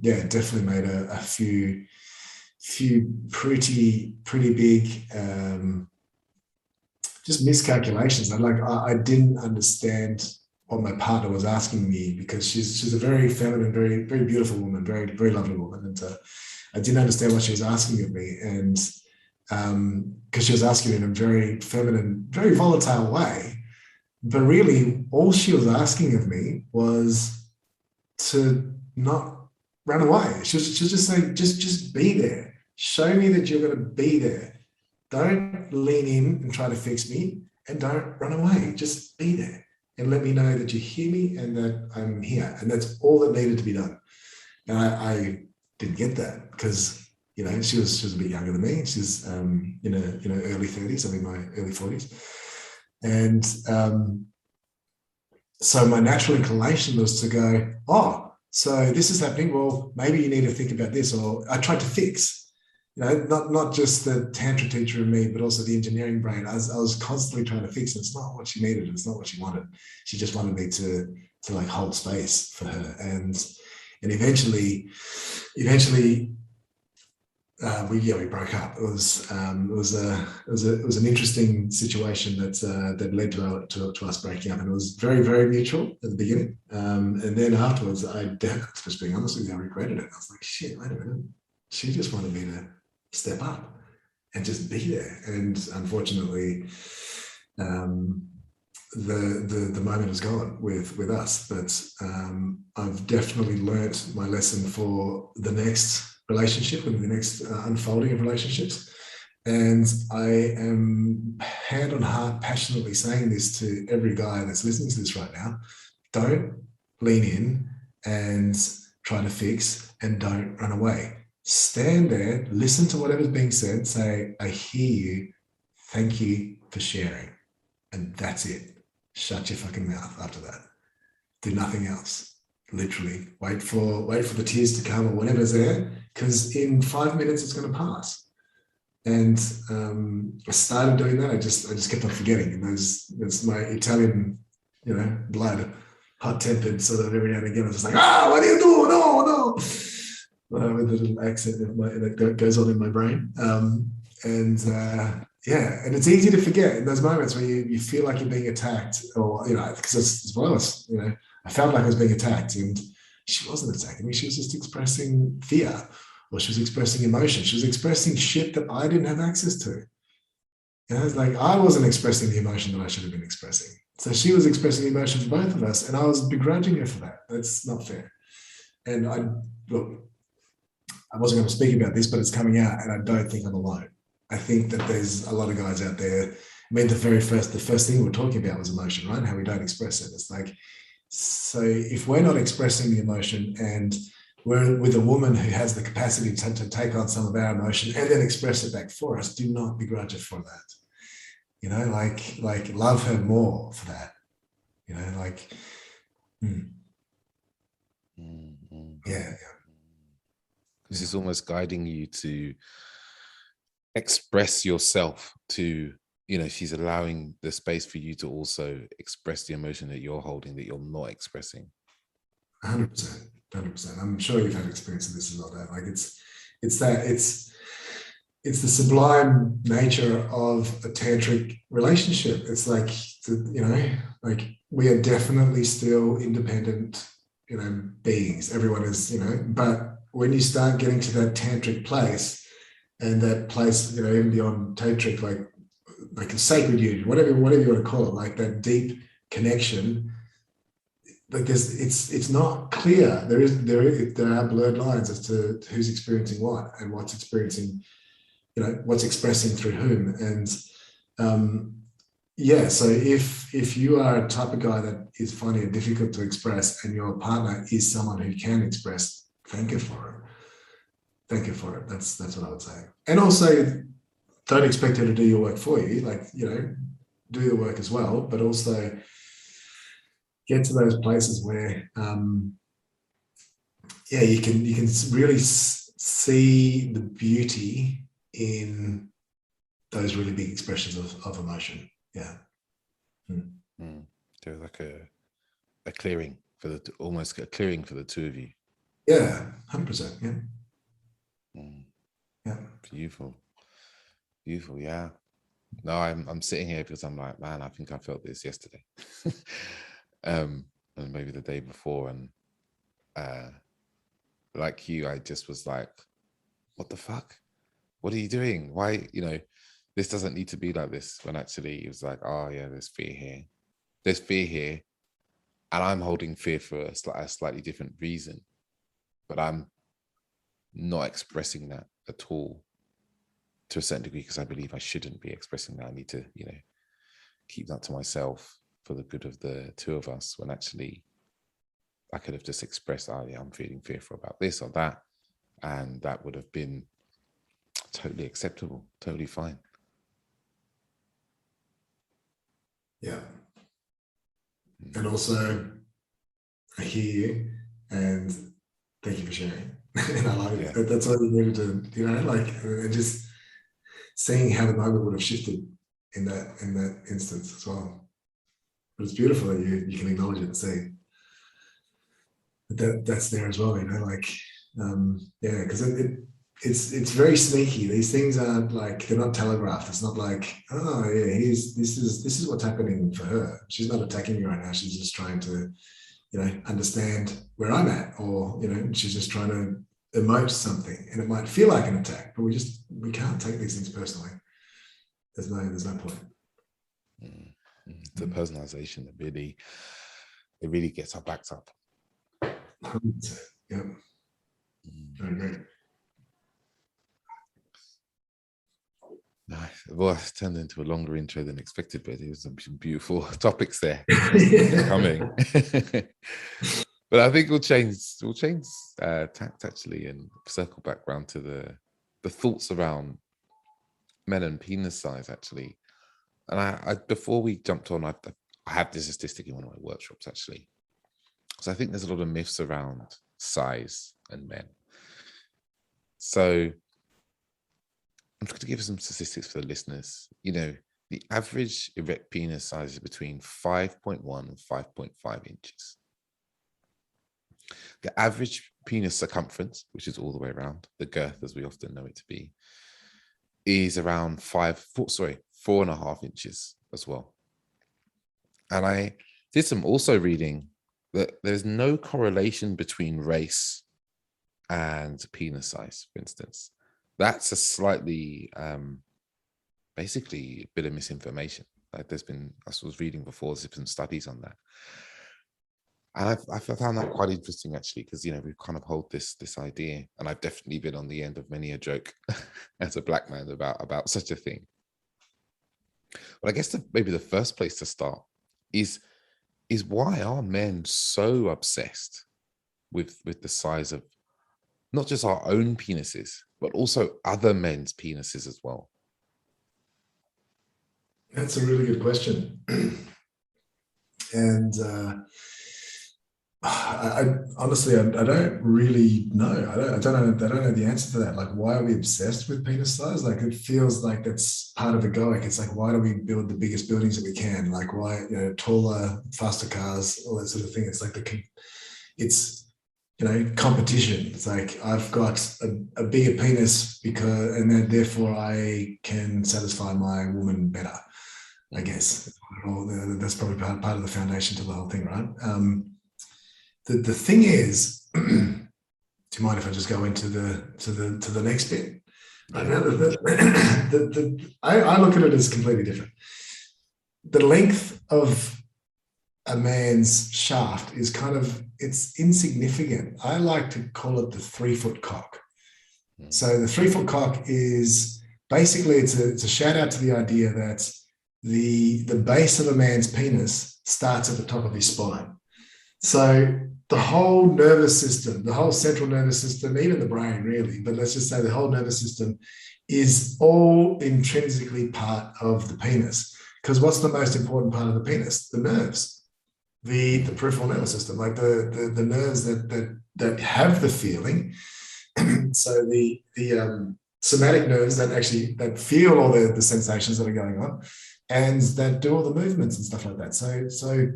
it definitely made a few pretty big just miscalculations. I didn't understand what my partner was asking me, because she's a very feminine, very, very beautiful woman, very, very lovely woman. And I didn't understand what she was asking of me. And because she was asking in a very feminine, very volatile way. But really, all she was asking of me was to not run away. She was just saying, just be there. Show me that you're going to be there. Don't lean in and try to fix me, and don't run away. Just be there and let me know that you hear me and that I'm here. And that's all that needed to be done. And I didn't get that because, she was a bit younger than me. She's in her early 30s. I'm in my early 40s. And so my natural inclination was to go, oh, so this is happening. Well, maybe you need to think about this. Or I tried to fix, not just the Tantra teacher in me, but also the engineering brain. I was constantly trying to fix it. It's not what she needed. It's not what she wanted. She just wanted me to like hold space for her. And eventually, we broke up. It was an interesting situation that led to us breaking up, and it was very, very mutual at the beginning. And then afterwards, just being honest with you, I regretted it. I was like, shit, wait a minute. She just wanted me to step up and just be there. And unfortunately, the moment is gone with us. But I've definitely learnt my lesson for the next relationship and the next unfolding of relationships. And I am hand on heart passionately saying this to every guy that's listening to this right now. Don't lean in and try to fix, and don't run away. Stand there, listen to whatever's being said, say, I hear you, thank you for sharing. And that's it. Shut your fucking mouth after that. Do nothing else. Literally wait for the tears to come or whatever's there, because in 5 minutes it's going to pass. And I started doing that. I just kept on forgetting, and that's my Italian, blood, hot-tempered, sort of every now and again. I was just like, what do you do? No. With a little accent that goes on in my brain. And it's easy to forget in those moments where you feel like you're being attacked, or because as well as I felt like I was being attacked, and she wasn't attacking me. She was just expressing fear, or she was expressing emotion. She was expressing shit that I didn't have access to. It's like I wasn't expressing the emotion that I should have been expressing. So she was expressing emotion for both of us, and I was begrudging her for that. That's not fair. And I wasn't going to speak about this, but it's coming out, and I don't think I'm alone. I think that there's a lot of guys out there. I mean, the first thing we're talking about was emotion, right? How we don't express it. It's like, so if we're not expressing the emotion, and we're with a woman who has the capacity to take on some of our emotion and then express it back for us, do not begrudge her for that. Like love her more for that. Yeah. This is almost guiding you to express yourself, to she's allowing the space for you to also express the emotion that you're holding, that you're not expressing. 100%. I'm sure you've had experience of this as well, Dan. Like it's the sublime nature of a tantric relationship. It's like, like we are definitely still independent, beings. Everyone is, but when you start getting to that tantric place, and that place, even beyond tantric, like a sacred union, whatever you want to call it, like that deep connection, like it's not clear. There are blurred lines as to who's experiencing what and what's experiencing, what's expressing through whom. And so if you are a type of guy that is finding it difficult to express and your partner is someone who can express, thank you for it. Thank you for it. That's what I would say. And also, don't expect her to do your work for you. Like, do the work as well, but also get to those places where, you can really see the beauty in those really big expressions of emotion. Yeah. There's like a clearing almost a clearing for the two of you. Yeah, 100%. Yeah. Yeah. Beautiful. Yeah. No, I'm sitting here because I'm like, man, I think I felt this yesterday. And maybe the day before, and like you, I just was like, what the fuck? What are you doing? Why, this doesn't need to be like this, when actually it was like, oh yeah, there's fear here, and I'm holding fear for a slightly different reason, but I'm not expressing that at all to a certain degree, because I believe I shouldn't be expressing that. I need to, keep that to myself for the good of the two of us, when actually I could have just expressed, oh yeah, I'm feeling fearful about this or that, and that would have been totally acceptable, totally fine. Yeah. And also, I hear you, and thank you for sharing. And I love it. That's all you needed to, and just seeing how the moment would have shifted in that instance as well. But it's beautiful that you can acknowledge it and see that's there as well, because it's very sneaky. These things aren't like, they're not telegraphed. It's not like, oh yeah, this is what's happening for her. She's not attacking me right now. She's just trying to, understand where I'm at, or she's just trying to emote something, and it might feel like an attack, but we can't take these things personally. There's no point. The personalization that really gets our backs up. 100%. Yep. I agree. Nice. Well, it's turned into a longer intro than expected, but there's some beautiful topics there coming. But I think we'll change tact actually, and circle back round to the thoughts around men and penis size actually. And I before we jumped on, I had this statistic in one of my workshops actually. So I think there's a lot of myths around size and men. So I'm just going to give some statistics for the listeners. The average erect penis size is between 5.1 and 5.5 inches. The average penis circumference, which is all the way around, the girth as we often know it to be, is around 4.5 inches as well. And I did some also reading that there's no correlation between race and penis size, for instance. That's a slightly, basically a bit of misinformation. Like I was reading before, there's been studies on that. And I found that quite interesting actually, because, we kind of hold this idea, and I've definitely been on the end of many a joke as a black man about such a thing. But I guess maybe the first place to start is why are men so obsessed with the size of not just our own penises, but also other men's penises as well? That's a really good question. And I honestly, I don't really know. I don't know the answer to that. Like, why are we obsessed with penis size? Like, it feels like that's part of egoic. It's like, why do we build the biggest buildings that we can? Like, why, taller, faster cars, all that sort of thing. It's like competition. It's like, I've got a bigger penis and then therefore I can satisfy my woman better, I guess. That's probably part of the foundation to the whole thing, right? The thing is, do you mind if I just go into the next bit? I look at it as completely different. The length of a man's shaft is it's insignificant. I like to call it the 3-foot cock. So the 3-foot cock is basically, it's a shout out to the idea that the base of a man's penis starts at the top of his spine. So the whole nervous system, the whole central nervous system, even the brain really, but let's just say the whole nervous system is all intrinsically part of the penis. Because what's the most important part of the penis? The nerves, the peripheral nervous system, like the nerves that have the feeling. So the somatic nerves that feel all the sensations that are going on and that do all the movements and stuff like that. So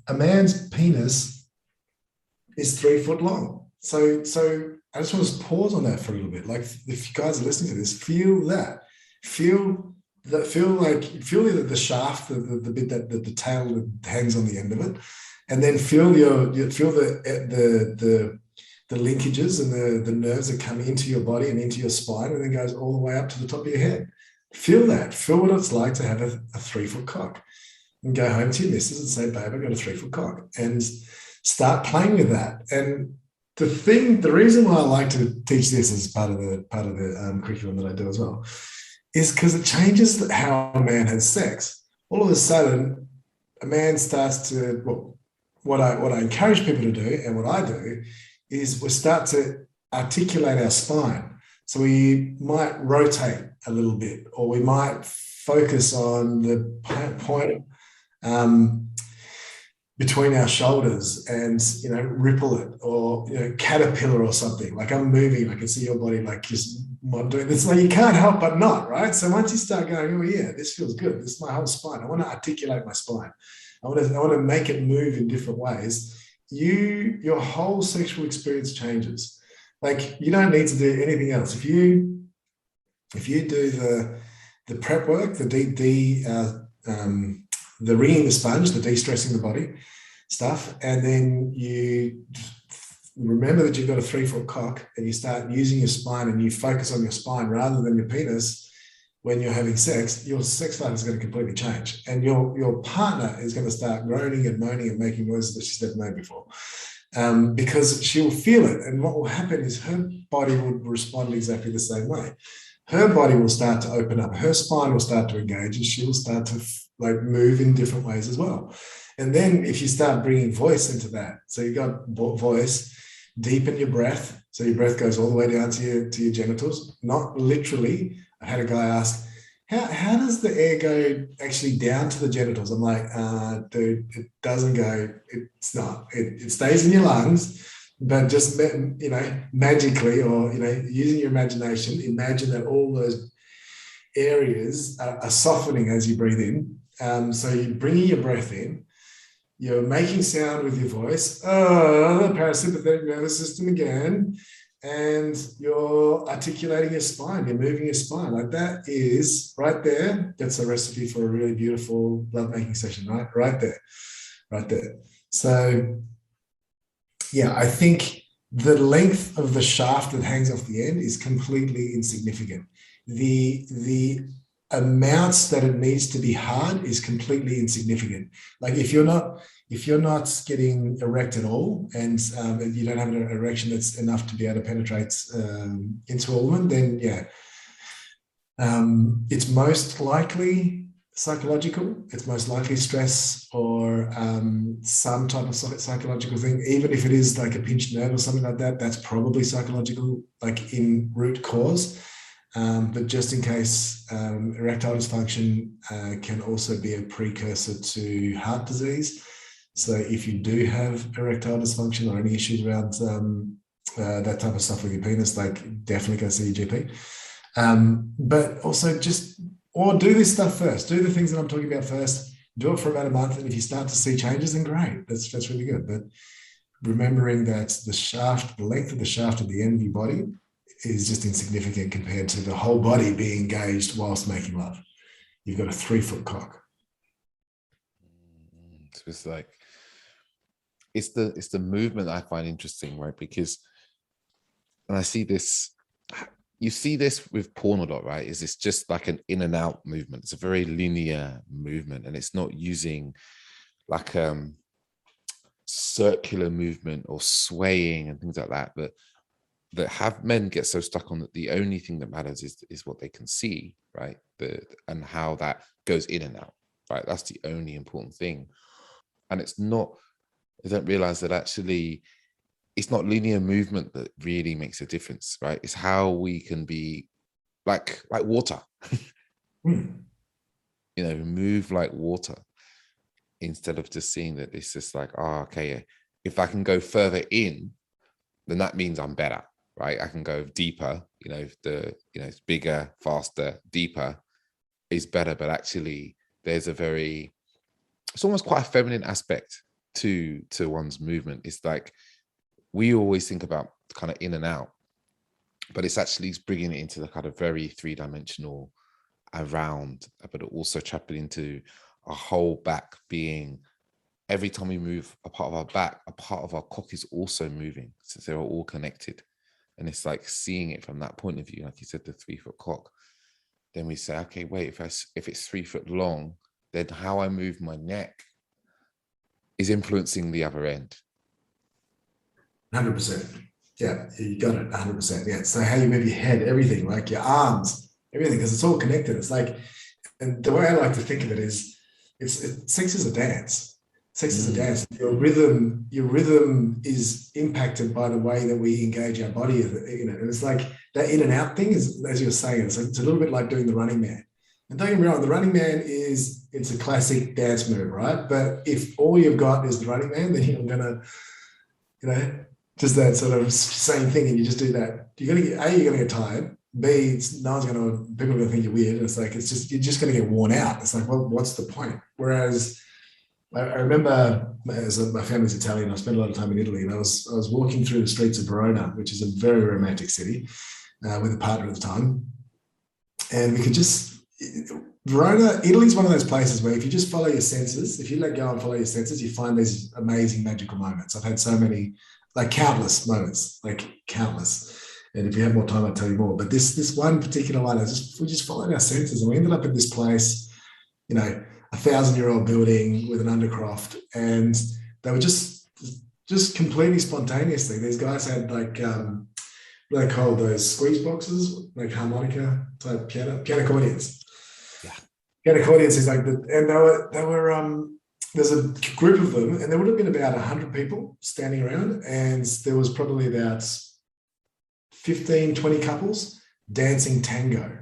a man's penis is 3 foot long. So I just want to pause on that for a little bit. Like, if you guys are listening to this, feel that. Feel the shaft, the bit that the tail that hangs on the end of it, and then feel the linkages and the nerves that come into your body and into your spine, and then goes all the way up to the top of your head. Feel that. Feel what it's like to have a 3-foot cock. And go home to your missus and say, babe, I got a 3-foot cock, and start playing with that. And the reason why I like to teach this as part of the curriculum that I do as well, is because it changes how a man has sex. All of a sudden, a man starts to, well, what I encourage people to do, and what I do, is we start to articulate our spine. So we might rotate a little bit, or we might focus on the point between our shoulders and, ripple it, or, caterpillar or something. Like, I'm moving, I can see your body like just doing this. Like, you can't help but not, right? So once you start going, oh yeah, this feels good. This is my whole spine. I want to articulate my spine. I want to make it move in different ways. Your whole sexual experience changes. Like, you don't need to do anything else. If you do the prep work, the ringing the sponge, the de-stressing the body stuff, and then you remember that you've got a 3-foot cock, and you start using your spine, and you focus on your spine rather than your penis when you're having sex, your sex life is going to completely change, and your partner is going to start groaning and moaning and making noises that she's never made before, because she'll feel it. And what will happen is her body will respond exactly the same way. Her body will start to open up, her spine will start to engage, and she will start to move in different ways as well. And then if you start bringing voice into that, so you've got voice, deepen your breath, so your breath goes all the way down to your genitals, not literally. I had a guy ask, how does the air go actually down to the genitals? I'm like, dude, it doesn't go, it's not, it stays in your lungs, but just, magically, or, using your imagination, imagine that all those areas are softening as you breathe in. So you're bringing your breath in, you're making sound with your voice, the parasympathetic nervous system again, and you're articulating your spine, you're moving your spine. Like, that is right there. That's a recipe for a really beautiful lovemaking session, right? Right there. So, yeah, I think the length of the shaft that hangs off the end is completely insignificant. The amounts that it needs to be hard is completely insignificant. Like, if you're not getting erect at all, and you don't have an erection that's enough to be able to penetrate into a woman, then yeah, it's most likely psychological. It's most likely stress, or some type of psychological thing. Even if it is like a pinched nerve or something like that, that's probably psychological, like in root cause. But just in case, erectile dysfunction can also be a precursor to heart disease. So if you do have erectile dysfunction or any issues around that type of stuff with your penis, like, definitely go see your GP. But also or do this stuff first. Do the things that I'm talking about first. Do it for about a month, and if you start to see changes, then great. That's really good. But remembering that the length of the shaft at the end of your body is just insignificant compared to the whole body being engaged whilst making love. You've got a 3-foot cock. So it's like, it's the movement that I find interesting, right? Because, and I see this, you see this with porn a lot, right? Is it's just like an in and out movement. It's a very linear movement, and it's not using like circular movement or swaying and things like that, that have men get so stuck on that the only thing that matters is what they can see, right? And how that goes in and out, right? That's the only important thing. And it's not, they don't realize that actually it's not linear movement that really makes a difference, right? It's how we can be like water, move like water, instead of just seeing that it's just like, oh, okay, if I can go further in, then that means I'm better, right? I can go deeper, it's bigger, faster, deeper is better. But actually there's it's almost quite a feminine aspect to one's movement. It's like, we always think about kind of in and out, but it's actually bringing it into the kind of very three-dimensional around, but also trapping into our whole back being, every time we move a part of our back, a part of our cock is also moving, since they're all connected. And it's like seeing it from that point of view, like you said, the 3-foot cock. Then we say, okay, wait, if it's 3 foot long, then how I move my neck is influencing the other end. 100%. Yeah, you got it. 100%. Yeah. So how you move your head, everything, like your arms, everything, because it's all connected. It's like, and the way I like to think of it is, sex is a dance. Sex is a dance. Your rhythm is impacted by the way that we engage our body. And it's like that in and out thing is, as you were saying, it's a little bit like doing the Running Man. And don't get me wrong, the Running Man it's a classic dance move, right? But if all you've got is the Running Man, then you're gonna, just that sort of same thing, and you just do that. You're gonna get tired. B, people are gonna think you're weird. And it's like, you're just gonna get worn out. It's like, well, what's the point? Whereas I remember, as my family's Italian, I spent a lot of time in Italy, and I was walking through the streets of Verona, which is a very romantic city, with a partner at the time, and we could Verona, Italy's one of those places where if you just follow your senses, if you let go and follow your senses, you find these amazing magical moments. I've had so many, like countless moments, And if you have more time, I'll tell you more. But this one particular one, we just followed our senses, and we ended up in this place, a 1,000-year-old building with an undercroft, and they were just completely spontaneously. These guys had like what do they call those squeeze boxes, like harmonica type piano accordions. Yeah, piano accordions is like and they were there's a group of them, and there would have been about 100 people standing around, and there was probably about 15, 20 couples dancing tango.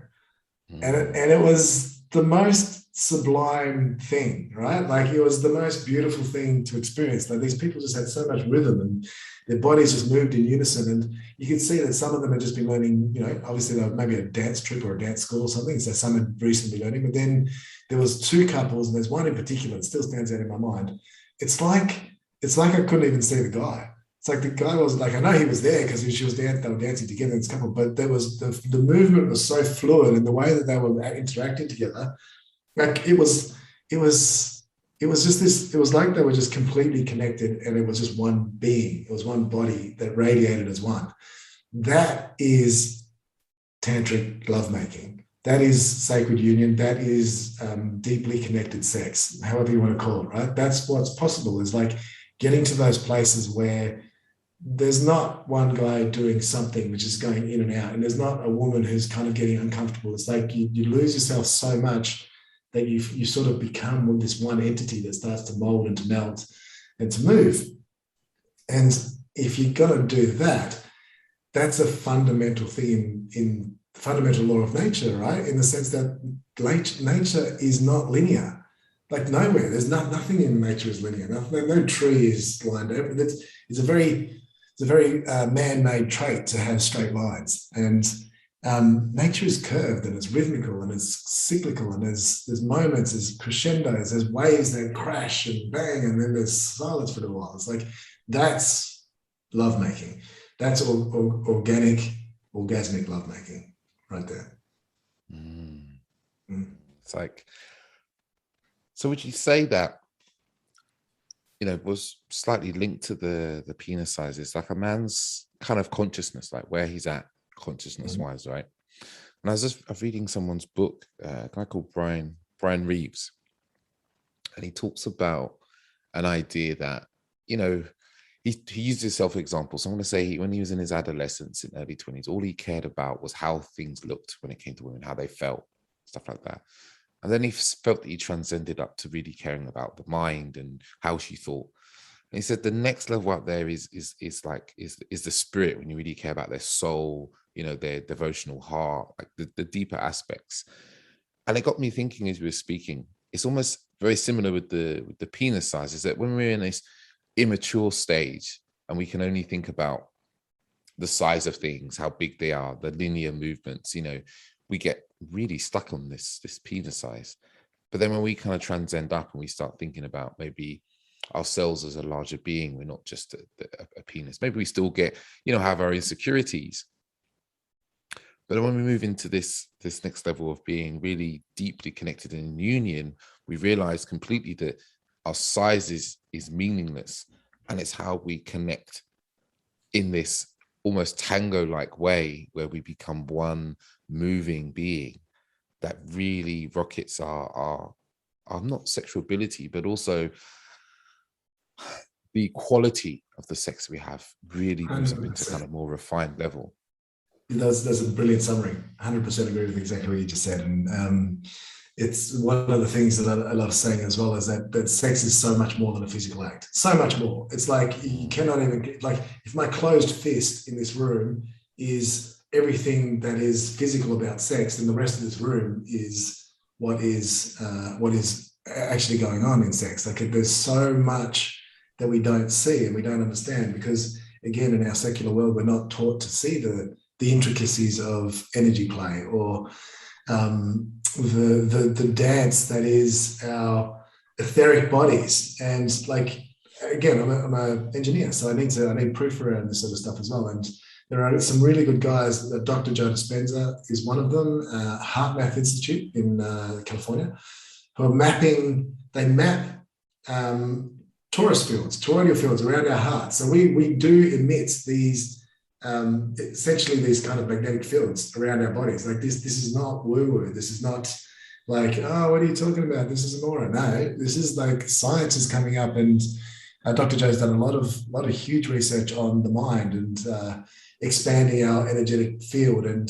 And it was the most sublime thing, right? Like, it was the most beautiful thing to experience. Like, these people just had so much rhythm, and their bodies just moved in unison. And you could see that some of them had just been learning, obviously they were maybe a dance trip or a dance school or something. So some had recently been learning, but then there was 2 couples, and there's one in particular that still stands out in my mind. It's like I couldn't even see the guy. It's like the guy was like, I know he was there because they were dancing together in this couple, but there was the movement was so fluid, and the way that they were interacting together, like it was just this, it was like they were just completely connected, and it was just one being. It was one body that radiated as one. That is tantric lovemaking. That is sacred union. That is deeply connected sex, however you want to call it, right? That's what's possible, is like getting to those places where there's not one guy doing something which is going in and out, and there's not a woman who's kind of getting uncomfortable. It's like you lose yourself so much that you sort of become this one entity that starts to mold and to melt and to move. And if you're going to do that, that's a fundamental thing in fundamental law of nature, right? In the sense that nature is not linear. Like nowhere, there's nothing in nature is linear. No tree is lined up. It's a very man-made trait to have straight lines. And nature is curved, and it's rhythmical, and it's cyclical, and there's moments, there's crescendos, there's waves that crash and bang, and then there's silence for a while. It's like, that's lovemaking. That's organic, orgasmic lovemaking right there. It's like, so would you say that, was slightly linked to the penis size? It's like a man's kind of consciousness, like where he's at consciousness-wise, right? And I was reading someone's book, a guy called Brian Reeves, and he talks about an idea that, you know, he used his self-example. So I'm going to say when he was in his adolescence in early 20s, all he cared about was how things looked when it came to women, how they felt, stuff like that. And then he felt that he transcended up to really caring about the mind and how she thought. And he said the next level up there is the spirit, when you really care about their soul, you know, their devotional heart, like the deeper aspects. And it got me thinking as we were speaking, it's almost very similar with the penis size, is that when we're in this immature stage and we can only think about the size of things, how big they are, the linear movements, you know, we get really stuck on this penis size. But then when we kind of transcend up and we start thinking about maybe ourselves as a larger being, we're not just a penis. Maybe we still get, you know, have our insecurities. But when we move into this next level of being really deeply connected in union, we realize completely that our size is meaningless, and it's how we connect in this almost tango-like way where we become one moving being that really rockets our not sexual ability, but also the quality of the sex we have really moves up into kind of more refined level. That's a brilliant summary. 100% agree with exactly what you just said. And it's one of the things that I love saying as well, is that sex is so much more than a physical act. So much more. It's like you cannot even, like, if my closed fist in this room is everything that is physical about sex, then the rest of this room is what is actually going on in sex. Like, there's so much that we don't see and we don't understand, because again, in our secular world, we're not taught to see the intricacies of energy play, or the dance that is our etheric bodies. And like, again, I'm an engineer, so I need proof around this sort of stuff as well. And there are some really good guys. Dr. Joe Dispenza is one of them, Heart Math Institute in California, who are mapping. They map torus fields, toroidal fields around our heart. So we do emit these essentially these kind of magnetic fields around our bodies. Like, this is not woo-woo. This is not like, oh, what are you talking about? This is an aura. No, this is like science is coming up, and Dr. Joe's done a lot of huge research on the mind and expanding our energetic field and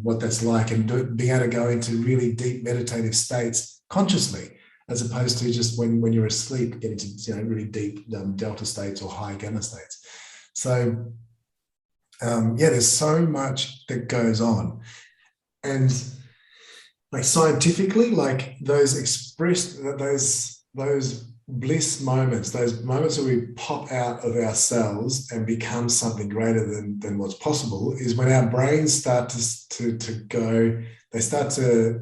what that's like, and being able to go into really deep meditative states consciously, as opposed to just when you're asleep, getting to, you know, really deep delta states or high gamma states. So there's so much that goes on, and like scientifically, like those bliss moments, those moments where we pop out of our cells and become something greater than what's possible, is when our brains start to go. They start to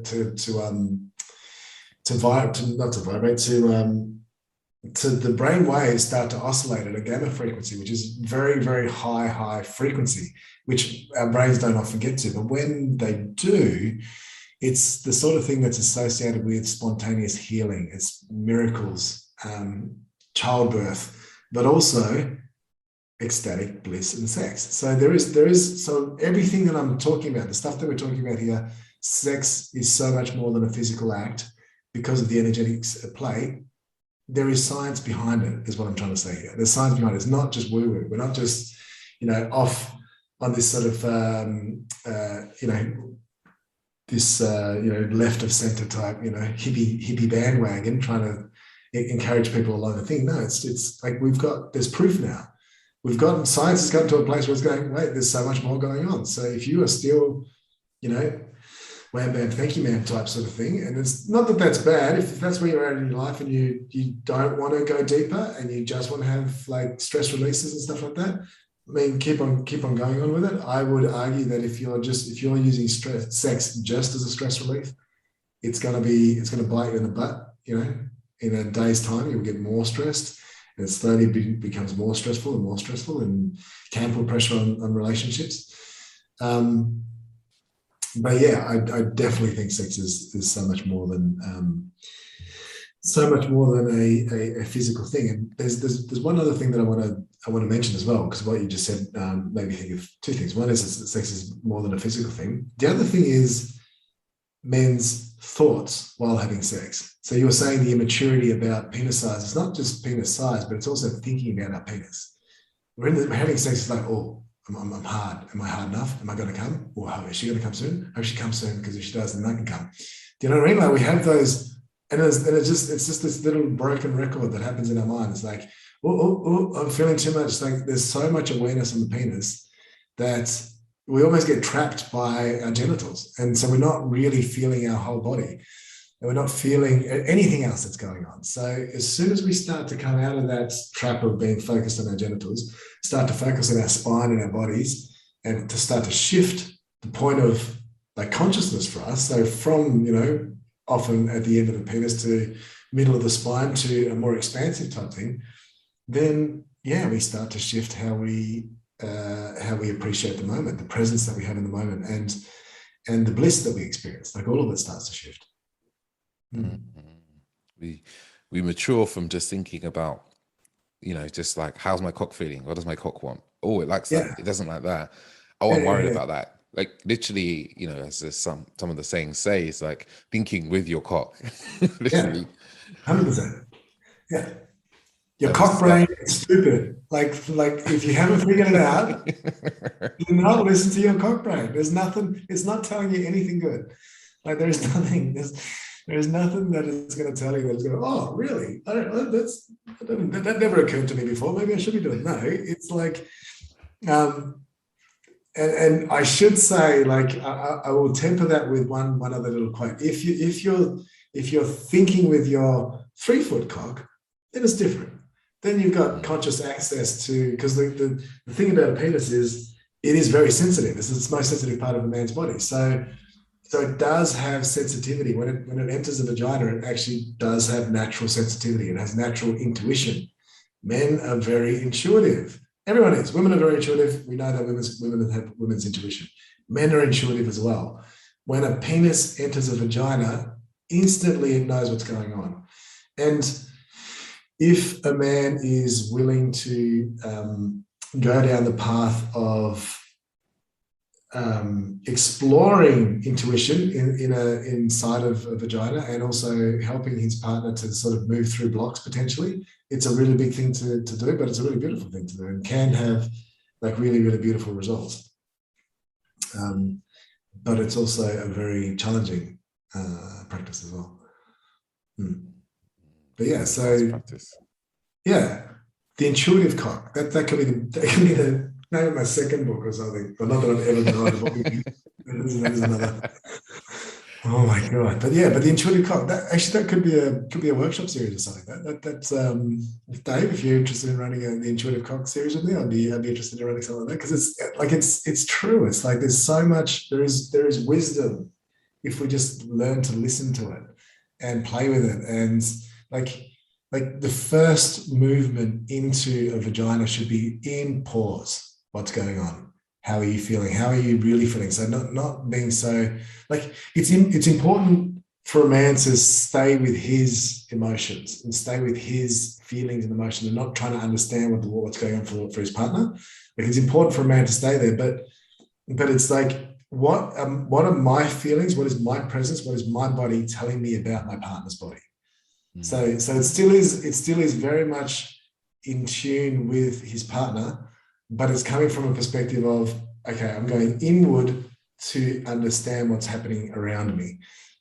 the brain waves start to oscillate at a gamma frequency, which is very, very high frequency, which our brains don't often get to. But when they do, it's the sort of thing that's associated with spontaneous healing. It's miracles, childbirth, but also ecstatic bliss and sex. So there is so everything that I'm talking about, the stuff that we're talking about here, sex is so much more than a physical act because of the energetics at play. There is science behind it, is what I'm trying to say here. There's science behind it. It's not just woo-woo. We're not just, you know, off on this sort of, this, left of center type, you know, hippie bandwagon trying to encourage people along the thing. No, it's like there's proof now. Science has gotten to a place where it's going, wait, there's so much more going on. So if you are still, you know, wham bam thank you ma'am type sort of thing, and it's not that that's bad, if that's where you're at in your life and you don't want to go deeper and you just want to have like stress releases and stuff like that, I mean, keep on going on with it. I would argue that if you're using sex just as a stress relief, it's going to bite you in the butt. You know, in a day's time you'll get more stressed, and it slowly becomes more stressful and can put pressure on relationships. But yeah, I definitely think sex is so much more than a physical thing. And there's one other thing that I want to mention as well, because what you just said made me think of two things. One is that sex is more than a physical thing. The other thing is men's thoughts while having sex. So you were saying the immaturity about penis size. It's not just penis size, but it's also thinking about our penis. We're having sex, it's like, oh, I'm hard. Am I hard enough? Am I going to come? Or is she going to come soon? I hope she comes soon, because if she does, then I can come. Do you know what I mean? Like, we have those, and it's just this little broken record that happens in our mind. It's like, I'm feeling too much. It's like there's so much awareness on the penis that we almost get trapped by our genitals. And so we're not really feeling our whole body. And we're not feeling anything else that's going on. So as soon as we start to come out of that trap of being focused on our genitals, start to focus on our spine and our bodies, and to start to shift the point of like consciousness for us. So from, often at the end of the penis to middle of the spine to a more expansive type thing, then we start to shift how we appreciate the moment, the presence that we have in the moment, and the bliss that we experience. Like, all of it starts to shift. We mature from just thinking about, just like, how's my cock feeling? What does my cock want? Oh, it likes that. It doesn't like that. Oh, I'm worried about that. Like, literally, as some of the sayings say, it's like thinking with your cock. Literally. 100%. Yeah. Your cock brain is stupid. Like if you haven't figured it out, do not listen to your cock brain. There's nothing. It's not telling you anything good. Like, there's nothing. There's nothing that is going to tell you that it's going to, oh, really? That never occurred to me before. Maybe I should be doing. No, it's like, and I should say, like, I will temper that with one other little quote. If you're thinking with your 3-foot cock, then it's different. Then you've got conscious access to, because the thing about a penis is it is very sensitive. This is the most sensitive part of a man's body. So it does have sensitivity. When it enters the vagina, it actually does have natural sensitivity. It has natural intuition. Men are very intuitive. Everyone is. Women are very intuitive. We know that women have women's intuition. Men are intuitive as well. When a penis enters a vagina, instantly it knows what's going on. And if a man is willing to go down the path of exploring intuition inside of a vagina, and also helping his partner to sort of move through blocks potentially, it's a really big thing to do, but it's a really beautiful thing to do, and can have like really, really beautiful results. But it's also a very challenging practice as well. But the intuitive cock, that could be the name of my second book or something. But not that I've ever been writing a book. That is another. Oh my god! But the intuitive cock. That could be a workshop series or something. That's Dave, if you're interested in running the intuitive cock series with me, I'd be interested in running something like that, because it's true. It's like there's so much. There is wisdom if we just learn to listen to it and play with it, and like the first movement into a vagina should be in pause. What's going on? How are you feeling? How are you really feeling? So not being so, like, it's important for a man to stay with his emotions and stay with his feelings and emotions, and not trying to understand what's going on for his partner. Like, it's important for a man to stay there, but it's like, what are my feelings? What is my presence? What is my body telling me about my partner's body? So it still is very much in tune with his partner, but it's coming from a perspective of, okay, I'm going inward to understand what's happening around me.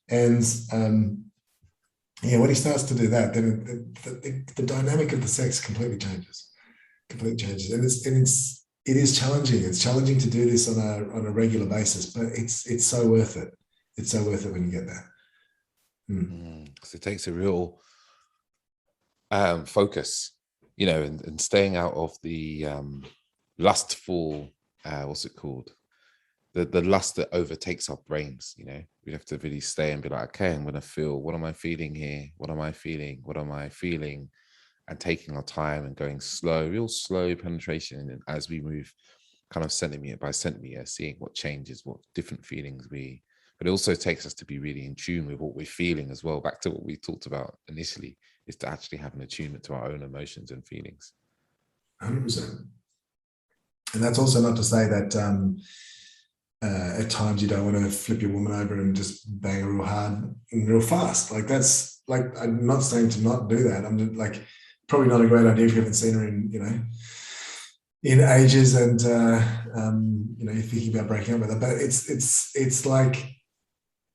And when he starts to do that, then the dynamic of the sex completely changes. And it is challenging. It's challenging to do this on a regular basis, but it's so worth it. It's so worth it when you get there. Because it takes a real focus, and staying out of the lustful, what's it called? The lust that overtakes our brains. We have to really stay and be like, okay, I'm going to feel, what am I feeling here? What am I feeling? What am I feeling? And taking our time and going slow, real slow penetration. And as we move kind of centimeter by centimeter, seeing what changes, what different feelings but it also takes us to be really in tune with what we're feeling as well. Back to what we talked about initially, is to actually have an attunement to our own emotions and feelings. 100%. And that's also not to say that at times you don't want to flip your woman over and just bang her real hard and real fast. Like that's like, I'm not saying to not do that. I'm just, like, probably not a great idea if you haven't seen her in, in ages, and you're thinking about breaking up with her. But it's like,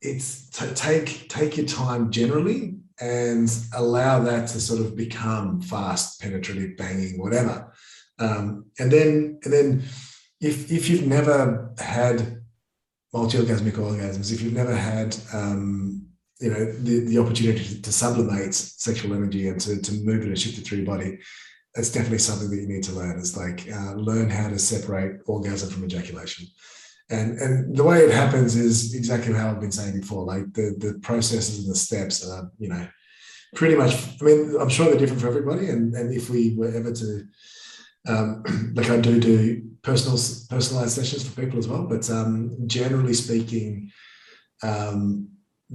take your time generally and allow that to sort of become fast, penetrative, banging, whatever. And then if you've never had multi-orgasmic orgasms, if you've never had the opportunity to sublimate sexual energy and to move it and shift it through your body, that's definitely something that you need to learn. It's like learn how to separate orgasm from ejaculation. And the way it happens is exactly how I've been saying before. Like the processes and the steps are, pretty much, I mean, I'm sure they're different for everybody. And if we were ever to, like I do personalized sessions for people as well, but generally speaking,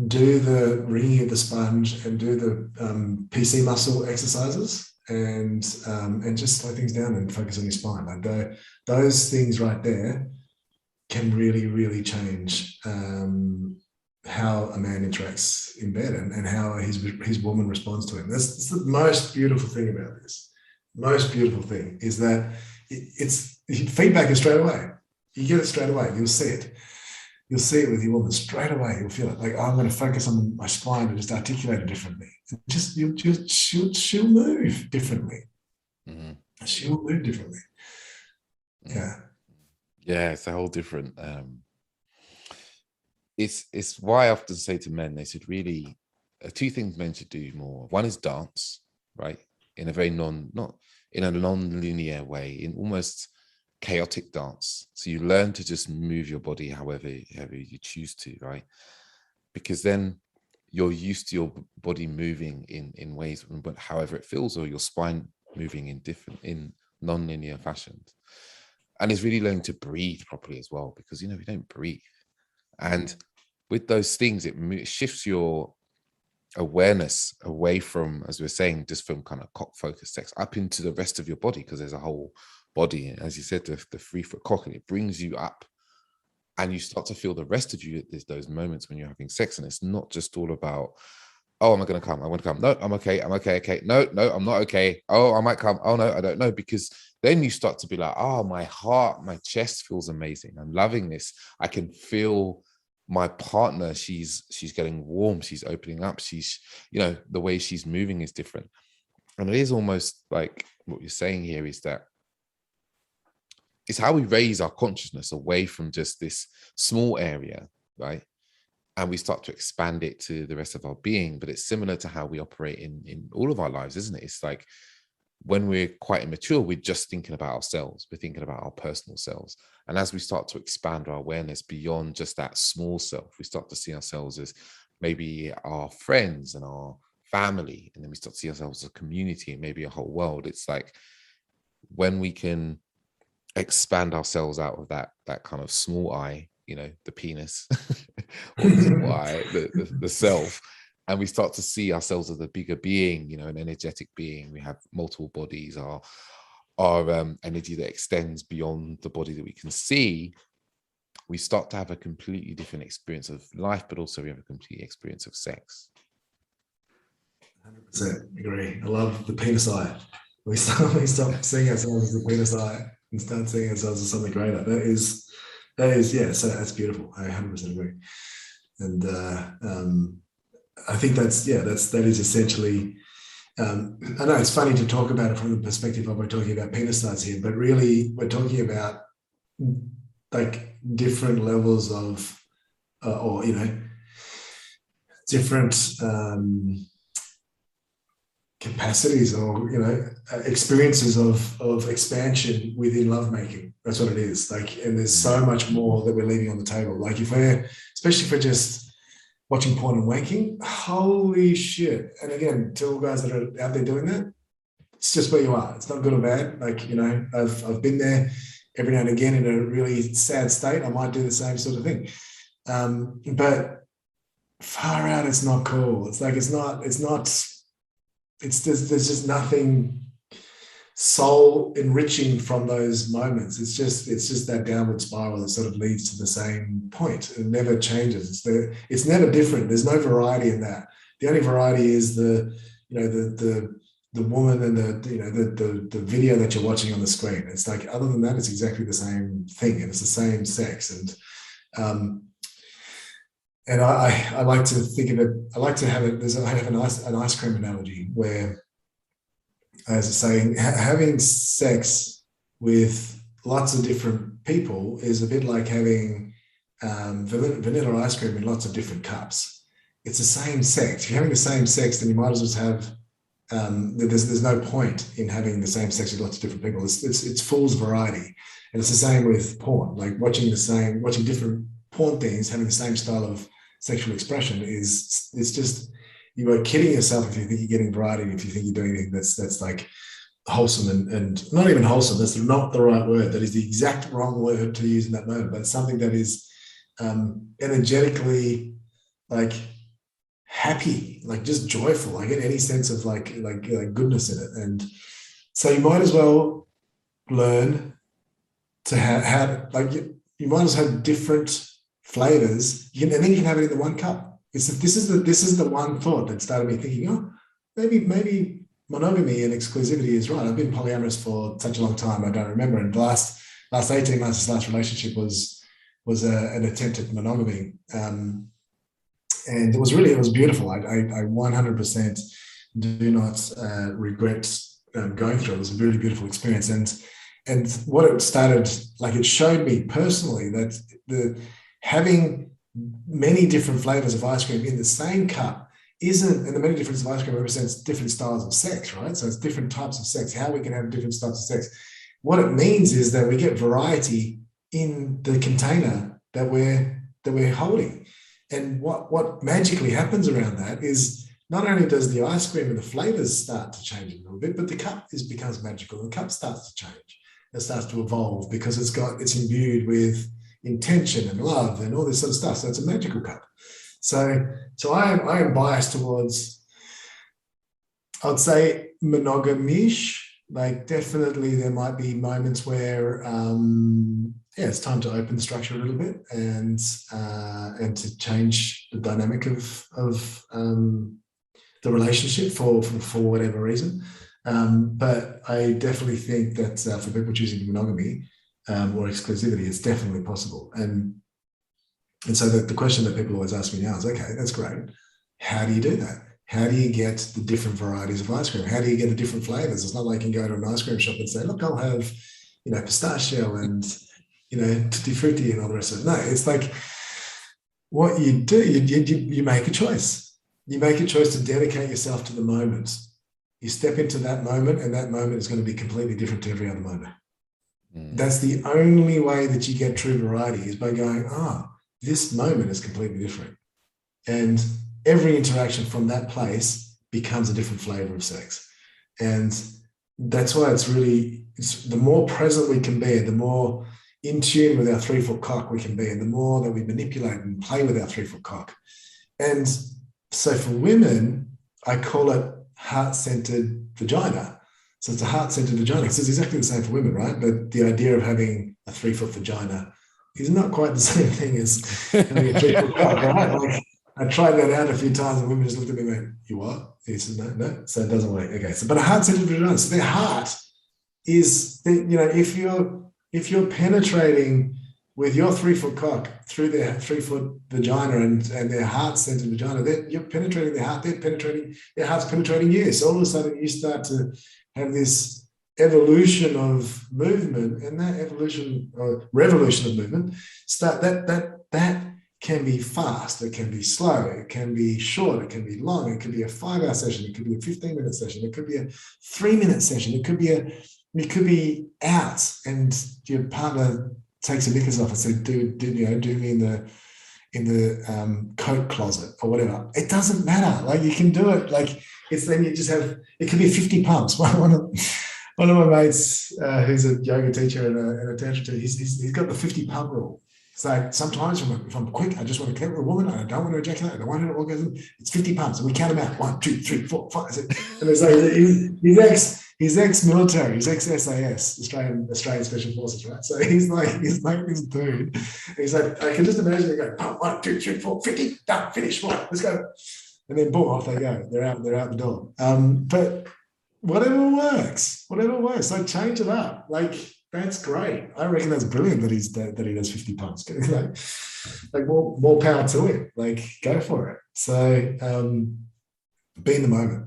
do the ringing of the sponge and do the PC muscle exercises, and just slow things down and focus on your spine. Like those things right there can really, really change how a man interacts in bed and how his woman responds to him. That's the most beautiful thing about this. Most beautiful thing is that it's feedback is straight away. You get it straight away. You'll see it. You'll see it with your woman straight away. You'll feel it. Like, I'm going to focus on my spine and just articulate it differently. She'll move differently. Mm-hmm. She'll move differently. Yeah. Yeah, it's a whole different. It's why I often say to men, they should really two things men should do more. One is dance, right? In a very not in a non-linear way, in almost chaotic dance. So you learn to just move your body however you choose to, right? Because then you're used to your body moving in ways, but however it feels, or your spine moving in non-linear fashions. And it's really learning to breathe properly as well, because we don't breathe. And with those things, it shifts your awareness away from, as we were saying, just from kind of cock focused sex up into the rest of your body, because there's a whole body, as you said, the 3-foot cock, and it brings you up, and you start to feel the rest of you. There's those moments when you're having sex, and it's not just all about, oh, am I going to come? I want to come. No, I'm okay. Okay. No, I'm not okay. Oh, I might come. Oh no, I don't know. Because then you start to be like, oh, my heart, my chest feels amazing. I'm loving this. I can feel my partner. She's getting warm. She's opening up. She's, the way she's moving is different. And it is almost like what you're saying here is that it's how we raise our consciousness away from just this small area, right? And we start to expand it to the rest of our being. But it's similar to how we operate in all of our lives, isn't it? It's like when we're quite immature, we're just thinking about ourselves. We're thinking about our personal selves. And as we start to expand our awareness beyond just that small self, we start to see ourselves as maybe our friends and our family. And then we start to see ourselves as a community and maybe a whole world. It's like when we can expand ourselves out of that kind of small I, the penis, or the small I, the self, and we start to see ourselves as a bigger being, an energetic being. We have multiple bodies, our energy that extends beyond the body that we can see. We start to have a completely different experience of life, but also we have a complete experience of sex. 100% agree. I love the penis eye. We stop seeing ourselves as the penis eye and start seeing ourselves as something greater. That is, yeah. So that's beautiful. I 100% agree. And I think that is essentially. I know it's funny to talk about it from the perspective of we're talking about penis size here, but really we're talking about like different levels of, different capacities or experiences of expansion within lovemaking. That's what it is. Like, and there's so much more that we're leaving on the table. Like especially if we're just watching porn and wanking, holy shit. And again, to all guys that are out there doing that, it's just where you are. It's not good or bad. Like, I've been there every now and again in a really sad state. I might do the same sort of thing. But far out, it's not cool. It's like, there's just nothing soul enriching from those moments. It's just that downward spiral that sort of leads to the same point. It never changes. It's never different. There's no variety in that. The only variety is the woman and the video that you're watching on the screen. It's like, other than that, it's exactly the same thing, and it's the same sex. And I like to think of it. I like to have it. I have an ice cream analogy where, as I say, having sex with lots of different people is a bit like having vanilla ice cream in lots of different cups. It's the same sex. If you're having the same sex, then you might as well have. There's no point in having the same sex with lots of different people. It's fool's variety, and it's the same with porn. Like watching different porn things, having the same style of sexual expression it's just, you are kidding yourself if you think you're getting variety, if you think you're doing anything that's like wholesome and not even wholesome. That's not the right word. That is the exact wrong word to use in that moment. But it's something that is energetically like happy, like just joyful, like in any sense of like goodness in it. And so you might as well learn to have like you might as well have different flavors, and then you can have it in the one cup. This is the one thought that started me thinking, oh, maybe monogamy and exclusivity is right. I've been polyamorous for such a long time, I don't remember. And the last 18 months, this last relationship was an attempt at monogamy. And it was beautiful. I 100% do not regret going through it. It was a really beautiful experience. And what it started, like it showed me personally that having many different flavors of ice cream in the same cup and the many different of ice cream represents different styles of sex, right? So it's different types of sex, how we can have different types of sex. What it means is that we get variety in the container that we're holding. And what magically happens around that is not only does the ice cream and the flavors start to change a little bit, but the cup becomes magical. The cup starts to change. It starts to evolve because it's imbued with intention and love and all this sort of stuff. So it's a magical cup. So I am biased towards, I'd say, monogamish. Like definitely there might be moments where it's time to open the structure a little bit and to change the dynamic of the relationship for whatever reason. But I definitely think that for people choosing monogamy or exclusivity, it's definitely possible. And so the question that people always ask me now is, okay, that's great. How do you do that? How do you get the different varieties of ice cream? How do you get the different flavors? It's not like you can go to an ice cream shop and say, look, I'll have, pistachio and, tutti frutti and all the rest of it. No, it's like what you do, you make a choice. You make a choice to dedicate yourself to the moment. You step into that moment, and that moment is going to be completely different to every other moment. That's the only way that you get true variety, is by going, this moment is completely different. And every interaction from that place becomes a different flavor of sex. And that's why it's the more present we can be, the more in tune with our 3-foot cock we can be, and the more that we manipulate and play with our 3-foot cock. And so for women, I call it heart-centered vagina. So it's a heart-centered vagina. So it's exactly the same for women, right? But the idea of having a 3-foot vagina is not quite the same thing as having a 3-foot cock, right? Like, I tried that out a few times, and women just looked at me and went, "You what?" He said, "No." So it doesn't work. Okay. So, but a heart-centered vagina. So their heart is, if you're penetrating with your 3-foot cock through their 3-foot vagina and their heart-centered vagina, you're penetrating their heart. Their heart's penetrating you. So all of a sudden, you start to have this evolution of movement, and that evolution or revolution of movement that can be fast, it can be slow, it can be short, it can be long, it could be a 5-hour session, it could be a 15-minute session, it could be a 3-minute session, it could be out, and your partner takes a knickers off and says, do me in the coat closet or whatever. It doesn't matter. Like, you can do it. Like, it's then you just have, it could be 50 pumps. One of my mates, who's a yoga teacher and a tantra teacher, he's got the 50 pump rule. It's like, sometimes if I'm quick, I just want to connect with a woman, and I don't want to ejaculate, I don't want her to orgasm. It's 50 pumps, and we count them out. 1, 2, 3, 4, 5. And it's like his ex he's ex-military, he's ex-SAS, Australian Special Forces, right? So he's like this dude. He's like, I can just imagine him going, 1, 2, 3, 4, 50, done, finish, one, let's go. And then boom, off they go. They're out the door. But whatever works. Like change it up. Like that's great. I reckon that's brilliant that he does 50 pumps. like more power to him. Like go for it. So be in the moment.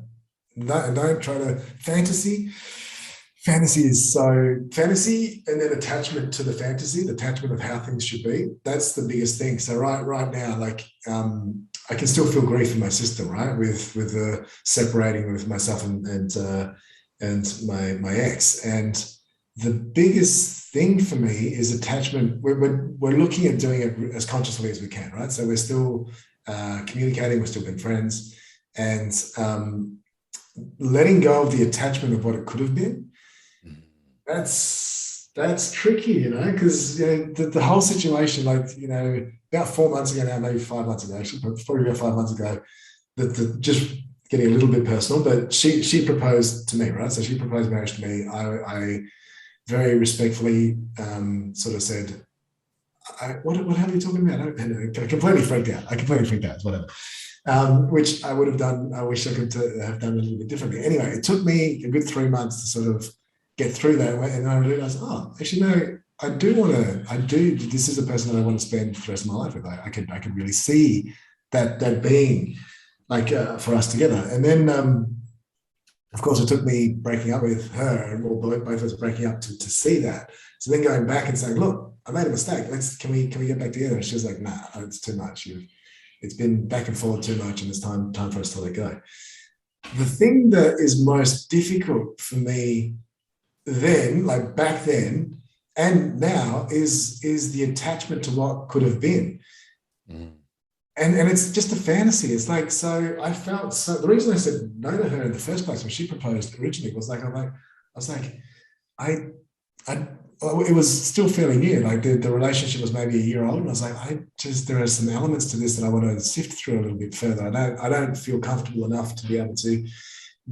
Don't try to fantasy. Fantasy is so fantasy, and then attachment to the fantasy, the attachment of how things should be. That's the biggest thing. So right now, like I can still feel grief in my system, right? With separating with myself and my ex. And the biggest thing for me is attachment. We're looking at doing it as consciously as we can, right? So we're still communicating, we're still being friends, and letting go of the attachment of what it could have been. That's tricky, you know, because the whole situation, like, about 4 months ago now, maybe 5 months ago, actually, probably about 5 months ago, just getting a little bit personal, but she proposed to me, right? So she proposed marriage to me. I very respectfully sort of said, what the hell are you talking about? I completely freaked out, whatever. Which I would have done. I wish I could have done a little bit differently. Anyway, it took me a good 3 months to sort of get through that, and I realized, actually, no, this is a person that I want to spend the rest of my life with. I could really see that being like for us together. And then, of course, it took me breaking up with her, and both of us breaking up to see that. So then going back and saying, look, I made a mistake. Can we get back together? And she was like, nah, it's too much. It's been back and forth too much, and it's time for us to let go. The thing that is most difficult for me then, like back then and now, is the attachment to what could have been. And it's just a fantasy. It's like, so I felt, so the reason I said no to her in the first place when she proposed originally was like, it was still fairly new. Like the relationship was maybe a year old, and I was like, there are some elements to this that I want to sift through a little bit further. I don't feel comfortable enough to be able to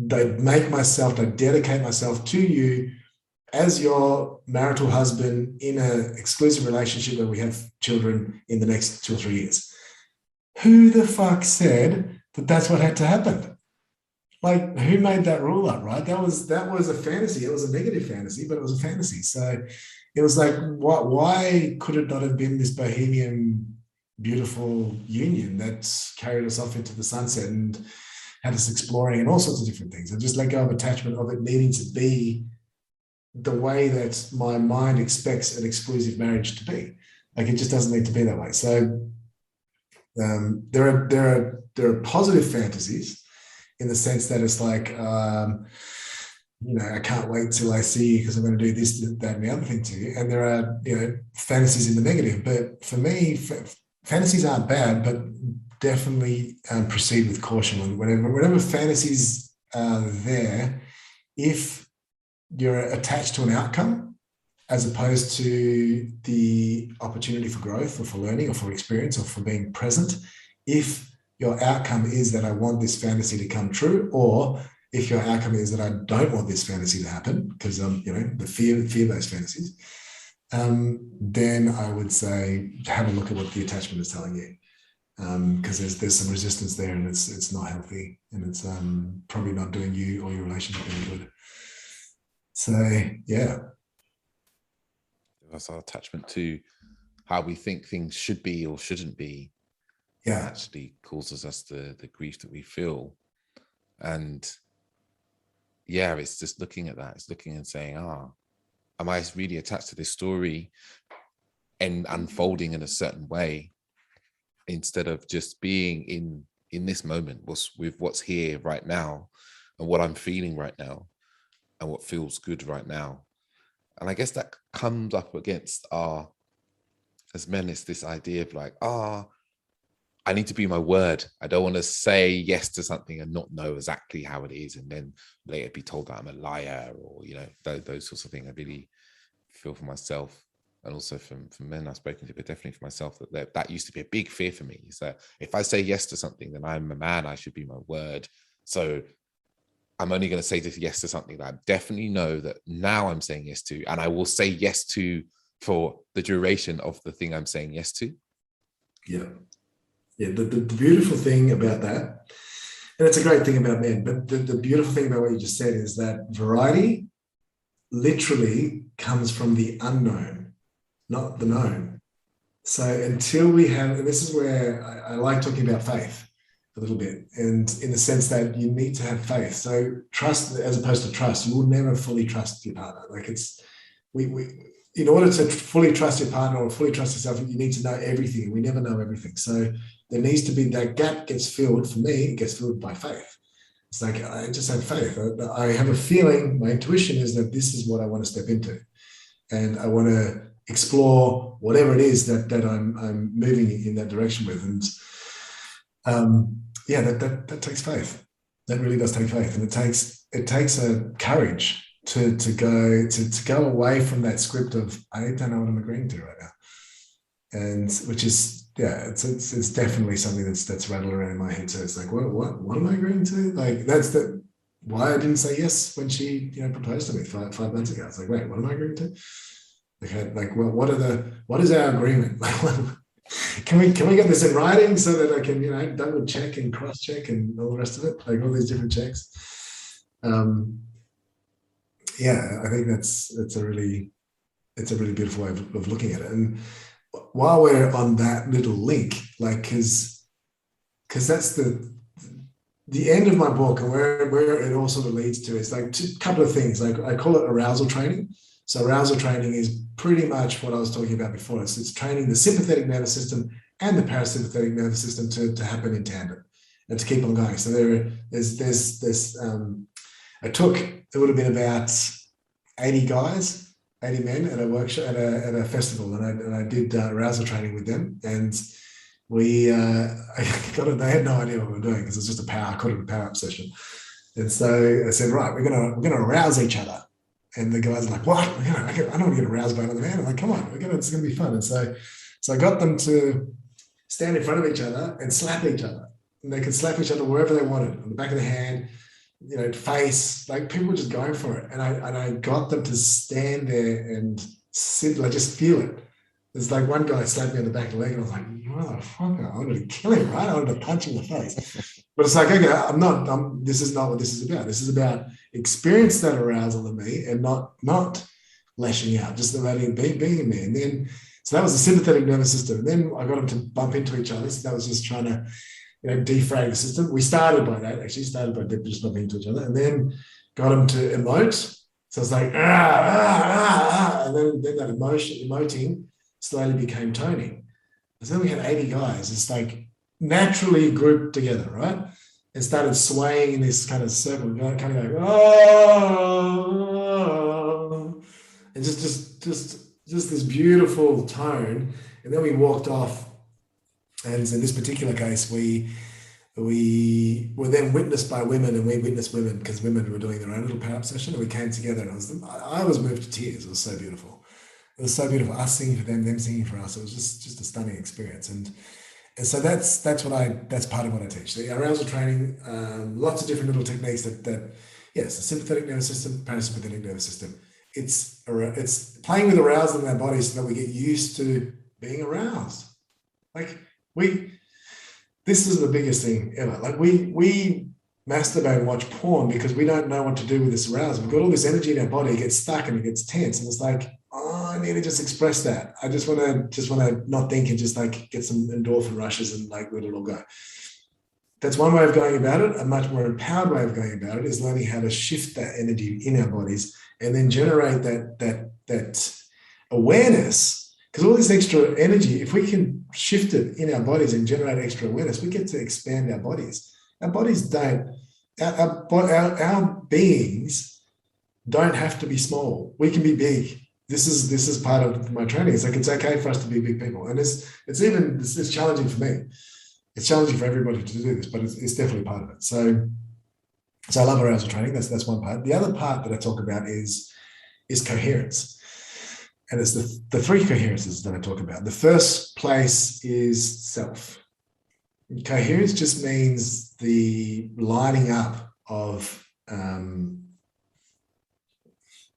dedicate myself to you as your marital husband in an exclusive relationship where we have children in the next 2 or 3 years. Who the fuck said that that's what had to happen? Like, who made that rule up, right? That was a fantasy. It was a negative fantasy, but it was a fantasy. So it was like, why could it not have been this bohemian, beautiful union that carried us off into the sunset and had us exploring and all sorts of different things? And just let go of attachment of it needing to be the way that my mind expects an exclusive marriage to be. Like, it just doesn't need to be that way. So there are positive fantasies in the sense that it's like, I can't wait till I see you because I'm going to do this, that, and the other thing to you. And there are, fantasies in the negative. But for me, fantasies aren't bad, but definitely proceed with caution. And whatever fantasies are there, if you're attached to an outcome as opposed to the opportunity for growth or for learning or for experience or for being present, if your outcome is that I want this fantasy to come true, or if your outcome is that I don't want this fantasy to happen because the fear-based fantasies, then I would say have a look at what the attachment is telling you, because there's some resistance there, and it's not healthy, and it's probably not doing you or your relationship any good. So yeah, that's our attachment to how we think things should be or shouldn't be. Yeah, actually causes us the grief that we feel. And yeah, it's just looking at that. It's looking and saying, am I really attached to this story and unfolding in a certain way, instead of just being in this moment with what's here right now and what I'm feeling right now and what feels good right now. And I guess that comes up against as men, it's this idea of like, I need to be my word. I don't want to say yes to something and not know exactly how it is, and then later be told that I'm a liar, or those sorts of things. I really feel for myself, and also from men I've spoken to, but definitely for myself, that used to be a big fear for me. Is that if I say yes to something, then I'm a man. I should be my word. So I'm only going to say yes to something that I definitely know that now I'm saying yes to, and I will say yes to for the duration of the thing I'm saying yes to. Yeah. Yeah. The beautiful thing about that, and it's a great thing about men, but the beautiful thing about what you just said is that variety literally comes from the unknown, not the known. So until we have, and this is where I like talking about faith a little bit, and in the sense that you need to have faith. So trust, as opposed to trust, you will never fully trust your partner. Like in order to fully trust your partner or fully trust yourself, you need to know everything. We never know everything. So there needs to be, that gap gets filled, for me, it gets filled by faith. It's like, I just have faith. I have a feeling, my intuition is that this is what I want to step into. And I want to explore whatever it is that I'm moving in that direction with. And yeah, that takes faith. That really does take faith. And it takes a courage to go away from that script of, I don't know what I'm agreeing to right now. And which is, yeah, it's definitely something that's rattled around in my head. So it's like, what am I agreeing to? Like, that's why I didn't say yes when she, proposed to me 5 months ago. It's like, wait, what am I agreeing to? Like, well, what is our agreement? Can we get this in writing so that I can, double check and cross check and all the rest of it, like all these different checks. Yeah, I think it's a really beautiful way of looking at it. And while we're on that little link, like, because that's the end of my book, and where it all sort of leads to is like a couple of things. Like, I call it arousal training. So arousal training is pretty much what I was talking about before. It's training the sympathetic nervous system and the parasympathetic nervous system to happen in tandem and to keep on going. So there's I took, it would have been about 80 guys, 80 men at a workshop, at a festival, and I did arousal training with them. And they had no idea what we were doing, because it was just I called it a power up session. And so I said, right, we're gonna arouse each other. And the guys are like, what? I don't want to get aroused by another man. I'm like, come on, it's going to be fun. And so I got them to stand in front of each other and slap each other. And they could slap each other wherever they wanted, on the back of the hand, face. Like, people were just going for it. And I got them to stand there and sit, like, just feel it. There's like one guy slapped me on the back of the leg, and I was like, motherfucker, I wanted to kill him, right? I wanted to punch him in the face. But it's like, okay, this is not what this is about. This is about experience that arousal in me and not lashing out, just letting it being in me. And then, so that was the sympathetic nervous system. And then I got them to bump into each other. So that was just trying to, defrag the system. We started by just bumping into each other, and then got them to emote. So it's like, and then that emoting slowly became toning. So then we had 80 guys. It's like naturally grouped together, right? And started swaying in this kind of circle, kind of going, oh, and just this beautiful tone. And then we walked off. And in this particular case, we were then witnessed by women, and we witnessed women, because women were doing their own little power-up session, and we came together, and I was moved to tears. It was so beautiful. It was so beautiful. Us singing for them singing for us. It was just a stunning experience. And so that's part of what I teach. The arousal training, lots of different little techniques that yes, the sympathetic nervous system, parasympathetic nervous system. It's playing with arousal in our bodies so that we get used to being aroused. Like, this is the biggest thing ever. Like, we masturbate and watch porn because we don't know what to do with this arousal. We've got all this energy in our body, it gets stuck and it gets tense, and it's like, I need to just express that. I just want to not think and just like get some endorphin rushes and like let it all go. That's one way of going about it. A much more empowered way of going about it is learning how to shift that energy in our bodies and then generate that awareness. Because all this extra energy, if we can shift it in our bodies and generate extra awareness, we get to expand our bodies. Our bodies don't, our beings don't have to be small. We can be big. This is part of my training. It's like, it's okay for us to be big people. And it's challenging for me. It's challenging for everybody to do this, but it's definitely part of it. So I love arousal training. That's one part. The other part that I talk about is coherence. And it's the 3 coherences that I talk about. The first place is self. Coherence just means the lining up of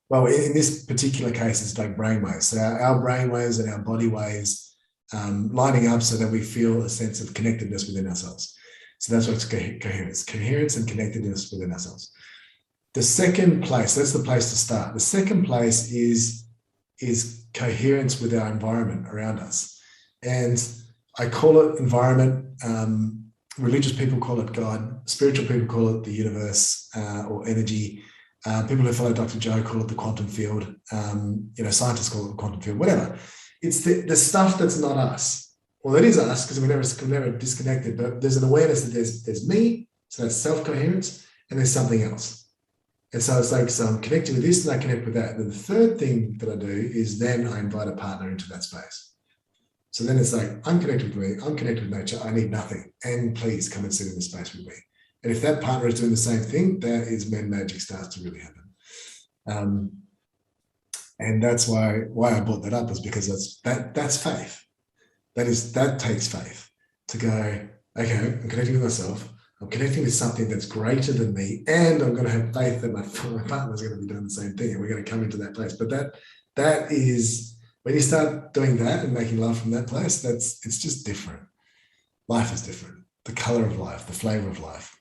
well, in this particular case, it's like brainwaves. So our brainwaves and our body waves lining up so that we feel a sense of connectedness within ourselves. So that's what's coherence and connectedness within ourselves. The second place, that's the place to start. The second place is coherence with our environment around us. And I call it environment. Religious people call it God. Spiritual people call it the universe or energy. People who follow Dr. Joe call it the quantum field. Scientists call it the quantum field, whatever. It's the stuff that's not us. Well, it is us because we're never disconnected, but there's an awareness that there's me, so that's self-coherence, and there's something else. And so it's like, so I'm connected with this and I connect with that. And the third thing that I do is then I invite a partner into that space. So then it's like, I'm connected with me, I'm connected with nature, I need nothing. And please come and sit in the space with me. And if that partner is doing the same thing, that is when magic starts to really happen. And that's why I brought that up, is because that's faith. That takes faith to go, okay, I'm connecting with myself, I'm connecting with something that's greater than me, and I'm going to have faith that my partner is going to be doing the same thing, and we're going to come into that place. But that is, when you start doing that and making love from that place, it's just different. Life is different. The color of life, the flavor of life.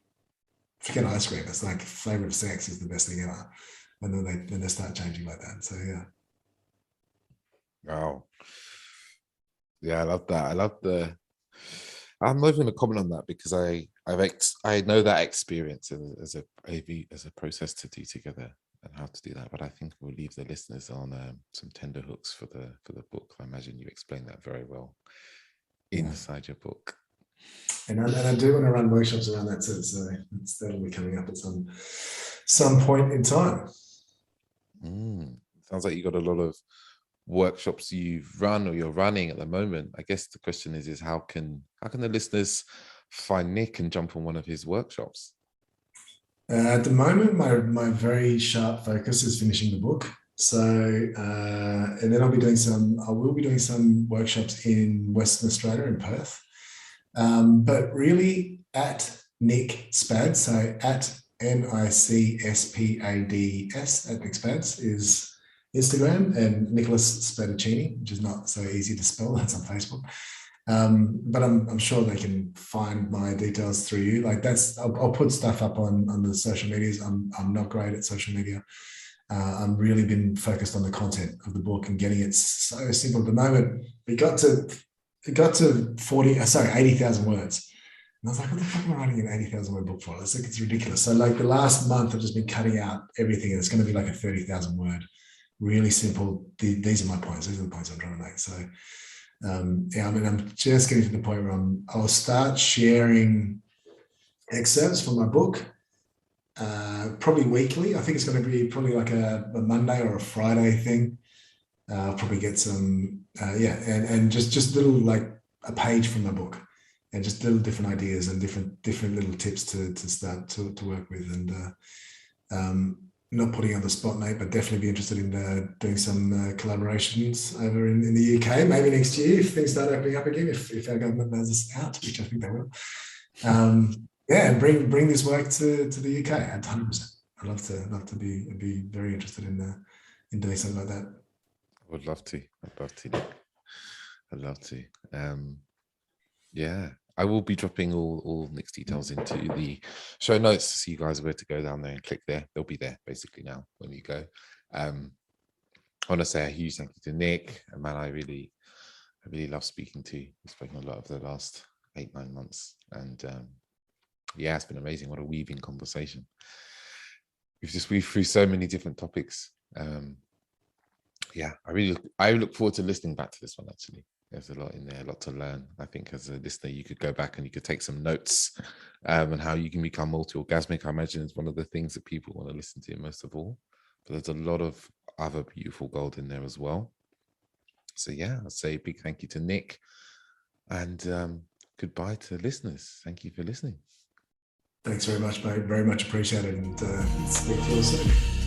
Forget ice cream. It's like flavor of sex is the best thing ever. When they start changing like that. So yeah. Wow. Yeah, I love that. I'm not even going to comment on that because I know that experience as a process to do together and how to do that. But I think we'll leave the listeners on some tender hooks for the book. I imagine you explained that very well inside your book. And I do want to run workshops around that too, so that'll be coming up at some point in time. Sounds like you got a lot of workshops you've run or you're running at the moment. I guess the question is how can the listeners find Nic and jump on one of his workshops? At the moment, my very sharp focus is finishing the book. So, and then I will be doing some workshops in Western Australia in Perth. But really at Nic Spad, so at NICSPADS at Nic Spads is Instagram, and Nicolas Spadaccini, which is not so easy to spell. That's on Facebook. But I'm sure they can find my details through you. Like I'll put stuff up on the social medias. I'm not great at social media. I'm really been focused on the content of the book and getting it so simple. At the moment, it got to 80,000 words. And I was like, what the fuck am I writing an 80,000 word book for? It's ridiculous. So like the last month, I've just been cutting out everything, and it's going to be like a 30,000 word, really simple. These are my points. These are the points I'm trying to make. So I'm just getting to the point where I'll start sharing excerpts from my book, probably weekly. I think it's going to be probably like a Monday or a Friday thing. I'll probably get some, and just little, like a page from my book, and just little different ideas and different little tips to start to work with, and not putting you on the spot, mate, but definitely be interested in doing some collaborations over in the UK, maybe next year if things start opening up again, if our government knows us out, which I think they will. And bring this work to the UK at 100%. I'd love to be very interested in doing something like that. I would love to. I'd love to. I will be dropping all Nic's details into the show notes, so you guys are where to go down there and click there. They'll be there basically now when you go. I want to say a huge thank you to Nic, a man I really love speaking to. We've spoken a lot over the last 8-9 months, and it's been amazing. What a weaving conversation. We've just weaved through so many different topics. I look forward to listening back to this one. Actually, there's a lot in there, a lot to learn. I think as a listener, you could go back and you could take some notes on how you can become multi-orgasmic. I imagine it's one of the things that people want to listen to most of all. But there's a lot of other beautiful gold in there as well. So I'd say a big thank you to Nic, and goodbye to listeners. Thank you for listening. Thanks very much, mate. Very much appreciated, and speak to you soon.